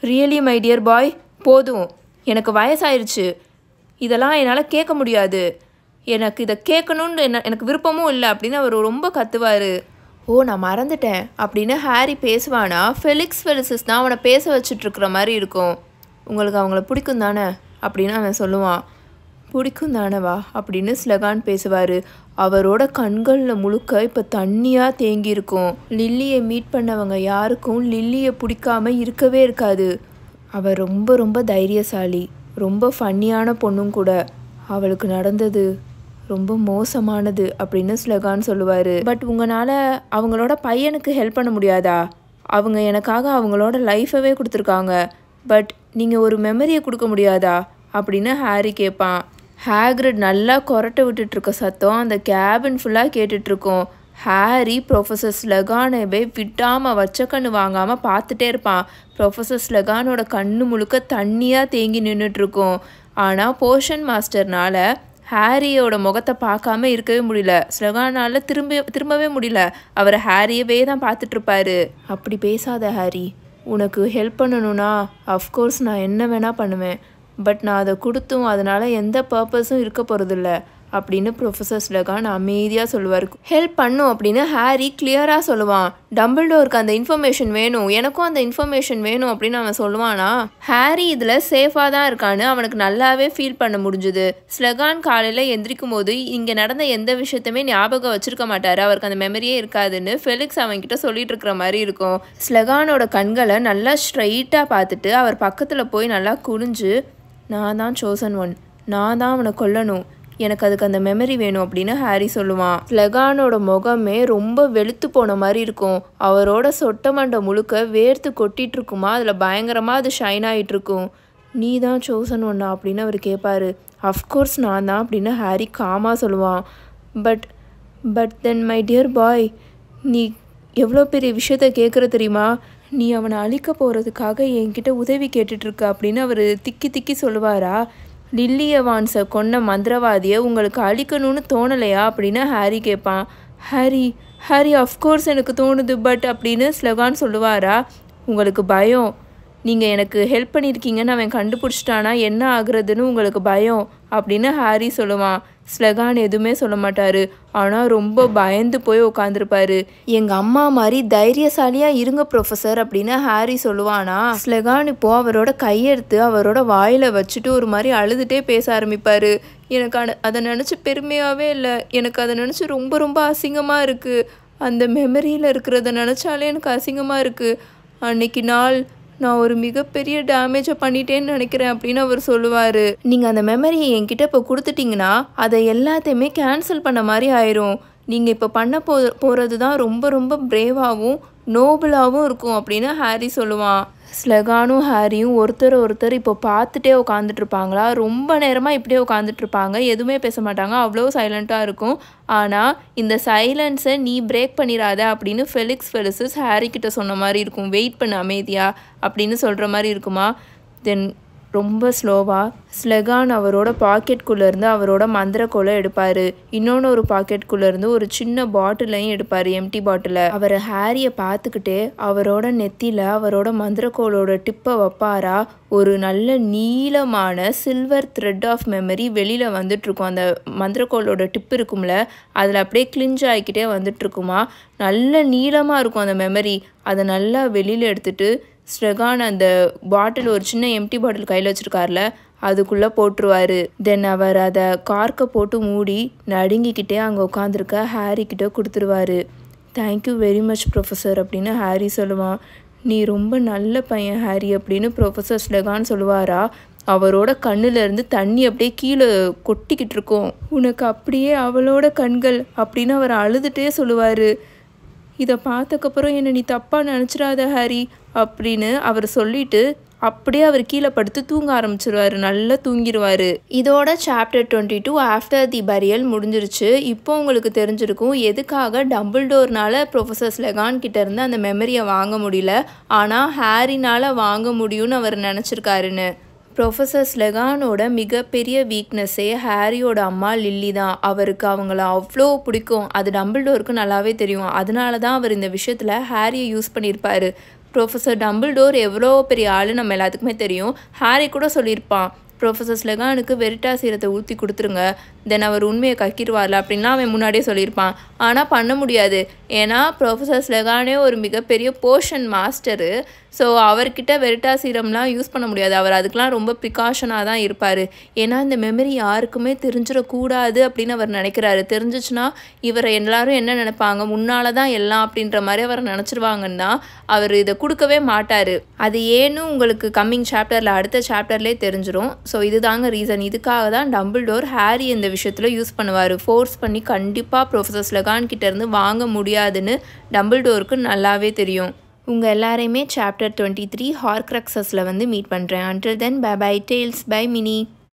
ரியலி மை டியர் பாய், போதும், எனக்கு வயசாயிருச்சு, இதெல்லாம் என்னால் கேட்க முடியாது, எனக்கு இதை கேட்கணுன்னு எனக்கு விருப்பமும் இல்லை அப்படின்னு அவர் ரொம்ப கத்துவார். ஓ நான் மறந்துட்டேன் அப்படின்னு ஹாரி பேசுவானா. ஃபெலிக்ஸ் ஃபெலிசிஸ் தான் அவனை பேச வச்சுட்ருக்குற மாதிரி இருக்கும். உங்களுக்கு அவங்கள பிடிக்கும் தானே அப்படின்னு அவன் சொல்லுவான். பிடிக்கும் தானவா அப்படின்னு ஸ்லகான் பேசுவார். அவரோட கண்களில் முழுக்க இப்போ தண்ணியாக தேங்கியிருக்கும். லில்லியை மீட் பண்ணவங்க யாருக்கும் லில்லியை பிடிக்காம இருக்கவே இருக்காது. அவள் ரொம்ப ரொம்ப தைரியசாலி, ரொம்ப ஃபன்னியான பொண்ணும் கூட. அவளுக்கு நடந்தது ரொம்ப மோசமானது அப்படின்னு ஸ்லகான் சொல்லுவார். பட் உங்களால் அவங்களோட பையனுக்கு ஹெல்ப் பண்ண முடியாதா? அவங்க எனக்காக அவங்களோட லைஃபவே கொடுத்துருக்காங்க. பட் நீங்கள் ஒரு மெமரியை கொடுக்க முடியாதா அப்படின்னு ஹாரி கேட்பான். ஹாக்ரிட் நல்லா கொரட்டை விட்டுட்ருக்க சத்தம் அந்த கேபின் ஃபுல்லாக கேட்டுட்ருக்கோம். ஹாரி ப்ரொஃபஸர் ஸ்லகானவே விடாமல் வச்ச கண்ணு வாங்காமல் பார்த்துட்டே இருப்பான். ப்ரொஃபஸர் ஸ்லகானோட கண்ணு முழுக்க தண்ணியாக தேங்கி நின்றுட்டுருக்கோம். ஆனால் போஷன் மாஸ்டர்னால் ஹாரியோட முகத்தை பார்க்காம இருக்கவே முடியல. ஸ்லகானால் திரும்பவே முடியல. அவர் ஹாரியவே தான் பார்த்துட்ருப்பாரு. அப்படி பேசாத ஹாரி, உனக்கு ஹெல்ப் பண்ணணும்னா அஃப்கோர்ஸ் நான் என்ன வேணால் பண்ணுவேன். பட் நான் அதை கொடுத்தும் அதனால் எந்த பர்பஸும் இருக்க போகிறதில்ல அப்படின்னு ப்ரொஃபஸர் ஸ்லகான் அமைதியாக சொல்லுவார். ஹெல்ப் பண்ணும் அப்படின்னு ஹாரி கிளியராக சொல்லுவான். டம்பிள்டோருக்கு அந்த இன்ஃபர்மேஷன் வேணும், எனக்கும் அந்த இன்ஃபர்மேஷன் வேணும் அப்படின்னு அவன் சொல்லுவானா. ஹாரி இதில் சேஃபாக தான் இருக்கான்னு அவனுக்கு நல்லாவே ஃபீல் பண்ண முடிஞ்சுது. ஸ்லகான் காலையில் எந்திரிக்கும் போது இங்கே நடந்த எந்த விஷயத்தையுமே ஞாபகம் வச்சிருக்க மாட்டார், அவருக்கு அந்த மெமரியே இருக்காதுன்னு ஃபெலிக்ஸ் அவன்கிட்ட சொல்லிட்டு இருக்கிற மாதிரி இருக்கும். ஸ்லகானோட கண்களை நல்லா ஸ்ட்ரைட்டாக பார்த்துட்டு அவர் பக்கத்தில் போய் நல்லா குனிஞ்சு, நான் தான் சோசன் ஒன், நான் தான் அவனை கொல்லணும், எனக்கு அதுக்கு அந்த மெமரி வேணும் அப்படின்னு ஹாரி சொல்லுவான். ஸ்லகானோட முகமே ரொம்ப வெளுத்து போன மாதிரி இருக்கும். அவரோட சொட்ட மண்டை முழுக்க வேர்த்து கொட்டிட்டு இருக்குமா, அதில் பயங்கரமாக அது ஷைன் ஆகிட்டு இருக்கும். நீ தான் சோசன் ஒன்னா அப்படின்னு அவர் கேட்பாரு. அஃப்கோர்ஸ் நான் தான் அப்படின்னு ஹாரி காமாக சொல்லுவான். But then my dear boy, நீ எவ்வளோ பெரிய விஷயத்த கேட்குற தெரியுமா? நீ அவனை அழிக்க போகிறதுக்காக என்கிட்ட உதவி கேட்டுட்ருக்க அப்படின்னு அவர் திக்கி சொல்லுவாரா. லில்லி எவான்ஸை கொன்ன மந்திரவாதியை உங்களுக்கு அழிக்கணும்னு தோணலையா அப்படின்னு ஹாரி கேட்பான். ஹாரி அஃப்கோர்ஸ் எனக்கு தோணுது பட் அப்படின்னு ஸ்லகான் சொல்லுவாரா. உங்களுக்கு பயம், நீங்கள் எனக்கு ஹெல்ப் பண்ணியிருக்கீங்கன்னு அவன் கண்டுபிடிச்சிட்டானா என்ன ஆகுறதுன்னு உங்களுக்கு பயம் அப்படின்னு ஹாரி சொல்லுவான். ஸ்லகான் எதுவுமே சொல்ல மாட்டார். ஆனால் ரொம்ப பயந்து போய் உட்காந்துருப்பாரு. எங்கள் அம்மா மாதிரி தைரியசாலியாக இருங்க ப்ரொஃபஸர் அப்படின்னு ஹாரி சொல்லுவானா. ஸ்லகான் இப்போது அவரோட கையெடுத்து அவரோட வாயில் வச்சுட்டு ஒரு மாதிரி அழுதுகிட்டே பேச ஆரம்பிப்பார். எனக்கு அதை நினச்சி பெருமையாகவே இல்லை, எனக்கு அதை நினச்சி ரொம்ப ரொம்ப அசிங்கமாக இருக்குது. அந்த மெமரியில் இருக்கிறத நினச்சாலே எனக்கு அசிங்கமாக இருக்குது. அன்னைக்கு நாள் நான் ஒரு மிகப்பெரிய டேமேஜை பண்ணிட்டேன்னு நினைக்கிறேன் அப்படின்னு அவர் சொல்லுவார். நீங்கள் அந்த மெமரியை என்கிட்ட இப்போ கொடுத்துட்டிங்கன்னா அதை எல்லாத்தையுமே கேன்சல் பண்ண மாதிரி ஆயிரும். நீங்கள் இப்போ பண்ண போகிறது தான் ரொம்ப ரொம்ப பிரேவாகவும் நோபலாகவும் இருக்கும் அப்படின்னு ஹாரி சொல்லுவான். ஸ்லெகானும் ஹாரியும் ஒருத்தர் இப்போ பார்த்துட்டே உட்காந்துட்ருப்பாங்களா, ரொம்ப நேரமாக இப்படியே உட்காந்துட்ருப்பாங்க, எதுவுமே பேச மாட்டாங்க, அவ்வளோ சைலண்ட்டாக இருக்கும். ஆனால் இந்த சைலன்ஸை நீ பிரேக் பண்ணிடாத அப்படின்னு ஃபெலிக்ஸ் ஹாரி கிட்ட சொன்ன மாதிரி இருக்கும். வெயிட் பண்ண அமைதியா அப்படின்னு சொல்கிற மாதிரி இருக்குமா. தென் ரொம்ப ஸ்லோவாக ஸ்லெகான் அவரோட பாக்கெட்குள்ளேருந்து அவரோட மந்திரக்கோலை எடுப்பார். இன்னொன்று ஒரு பாக்கெட்குள்ளேருந்து ஒரு சின்ன பாட்டிலையும் எடுப்பார், எம்டி பாட்டிலை. அவர் ஹாரியை பார்த்துக்கிட்டே அவரோட நெத்தியில் அவரோட மந்திரக்கோளோட டிப்பை வைப்பாரா. ஒரு நல்ல நீளமான சில்வர் த்ரெட் ஆஃப் மெமரி வெளியில் வந்துட்டுருக்கும். அந்த மந்திரக்கோளோட டிப் இருக்கும்ல, அதில் அப்படியே கிளிஞ்ச் ஆகிக்கிட்டே வந்துட்டுருக்குமா. நல்ல நீளமாக இருக்கும் அந்த மெமரி. அதை நல்லா வெளியில் எடுத்துகிட்டு ஸ்லெகான் அந்த பாட்டில், ஒரு சின்ன எம்டி பாட்டில் கையில் வச்சுருக்கார்ல, அதுக்குள்ளே போட்டுருவார். தென் அவர் அதை கார்க்கை போட்டு மூடி நடுங்கிக்கிட்டே அங்கே உட்காந்துருக்க ஹாரிக்கிட்ட கொடுத்துருவார். தேங்க்யூ வெரி மச் ப்ரொஃபஸர் அப்படின்னு ஹாரி சொல்லுவான். நீ ரொம்ப நல்ல பையன் ஹாரி அப்படின்னு ப்ரொஃபஸர் ஸ்லெகான் சொல்லுவாரா. அவரோட கண்ணுலேருந்து தண்ணி அப்படியே கீழே கொட்டிக்கிட்டு இருக்கும். உனக்கு அப்படியே அவளோட கண்கள் அப்படின்னு அவர் அழுதுகிட்டே சொல்லுவார். இதை பார்த்தக்கப்புறம் என்னை நீ தப்பாக நினச்சிடாத ஹாரி அப்படின்னு அவர் சொல்லிட்டு அப்படியே அவர் கீழே படுத்து தூங்க ஆரம்பிச்சிருவார். நல்லா தூங்கிடுவார். இதோட சாப்டர் 22 ஆஃப்டர் தி பரியல் முடிஞ்சிருச்சு. இப்போ உங்களுக்கு தெரிஞ்சிருக்கும் எதுக்காக டம்பிள்டோர்னால ப்ரொஃபஸர் ஸ்லெகான் கிட்ட இருந்து அந்த மெமரியை வாங்க முடியல, ஆனால் ஹாரினால் வாங்க முடியும்னு அவர் நினச்சிருக்காருன்னு. ப்ரொஃபஸர் ஸ்லெகானோட மிகப்பெரிய வீக்னஸ்ஸே ஹாரியோட அம்மா லில்லி தான். அவருக்கு அவங்கள அவ்வளோ பிடிக்கும். அது டம்பிள்டோருக்கு நல்லாவே தெரியும். அதனால தான் அவர் இந்த விஷயத்தில் ஹாரியை யூஸ் பண்ணியிருப்பார். ப்ரொஃபஸர் டம்பிள்டோர் எவ்வளோ பெரிய ஆள் நம்ம எல்லாத்துக்குமே தெரியும். ஹாரி கூட சொல்லியிருப்பான், ப்ரொஃபஸர் ஸ்லெகானுக்கு வெரிட்டாசீரத்தை ஊற்றி கொடுத்துருங்க, தென் அவர் உண்மையை கக்கிடுவார்ல அப்படின்லாம் அவன் முன்னாடியே சொல்லியிருப்பான். ஆனால் பண்ண முடியாது. ஏன்னா ப்ரொஃபஸர் ஸ்லெகானே ஒரு மிகப்பெரிய போஷன் மாஸ்டரு. ஸோ அவர்கிட்ட வெரிட்டாசீரம்லாம் யூஸ் பண்ண முடியாது. அவர் அதுக்கெலாம் ரொம்ப ப்ரிகாஷனாக தான் இருப்பார். ஏன்னா இந்த மெமரி யாருக்குமே தெரிஞ்சிடக்கூடாது அப்படின்னு அவர் நினைக்கிறாரு. தெரிஞ்சிச்சுன்னா இவரை எல்லாரும் என்ன நினைப்பாங்க, முன்னால் தான் எல்லாம் அப்படின்ற மாதிரி அவர் நினச்சிருவாங்கன்னா அவர் இதை கொடுக்கவே மாட்டார். அது ஏன்னு உங்களுக்கு கம்மிங் சாப்டரில் அடுத்த சாப்டர்லேயே தெரிஞ்சிடும். ஸோ இதுதாங்க ரீசன். இதுக்காக தான் டம்பிள்டோர் ஹாரி இந்த விஷயத்தில் யூஸ் பண்ணுவார். ஃபோர்ஸ் பண்ணி கண்டிப்பாக ப்ரொஃபஸர் ஸ்லெகான் கிட்டேருந்து வாங்க முடியாதுன்னு டம்பிள்டோருக்கு நல்லாவே தெரியும். உங்கள் எல்லாரையுமே சாப்டர் 23 ஹார்க்ரக்ஸஸில் வந்து மீட் பண்ணுறேன். Until then bye bye tales by mini.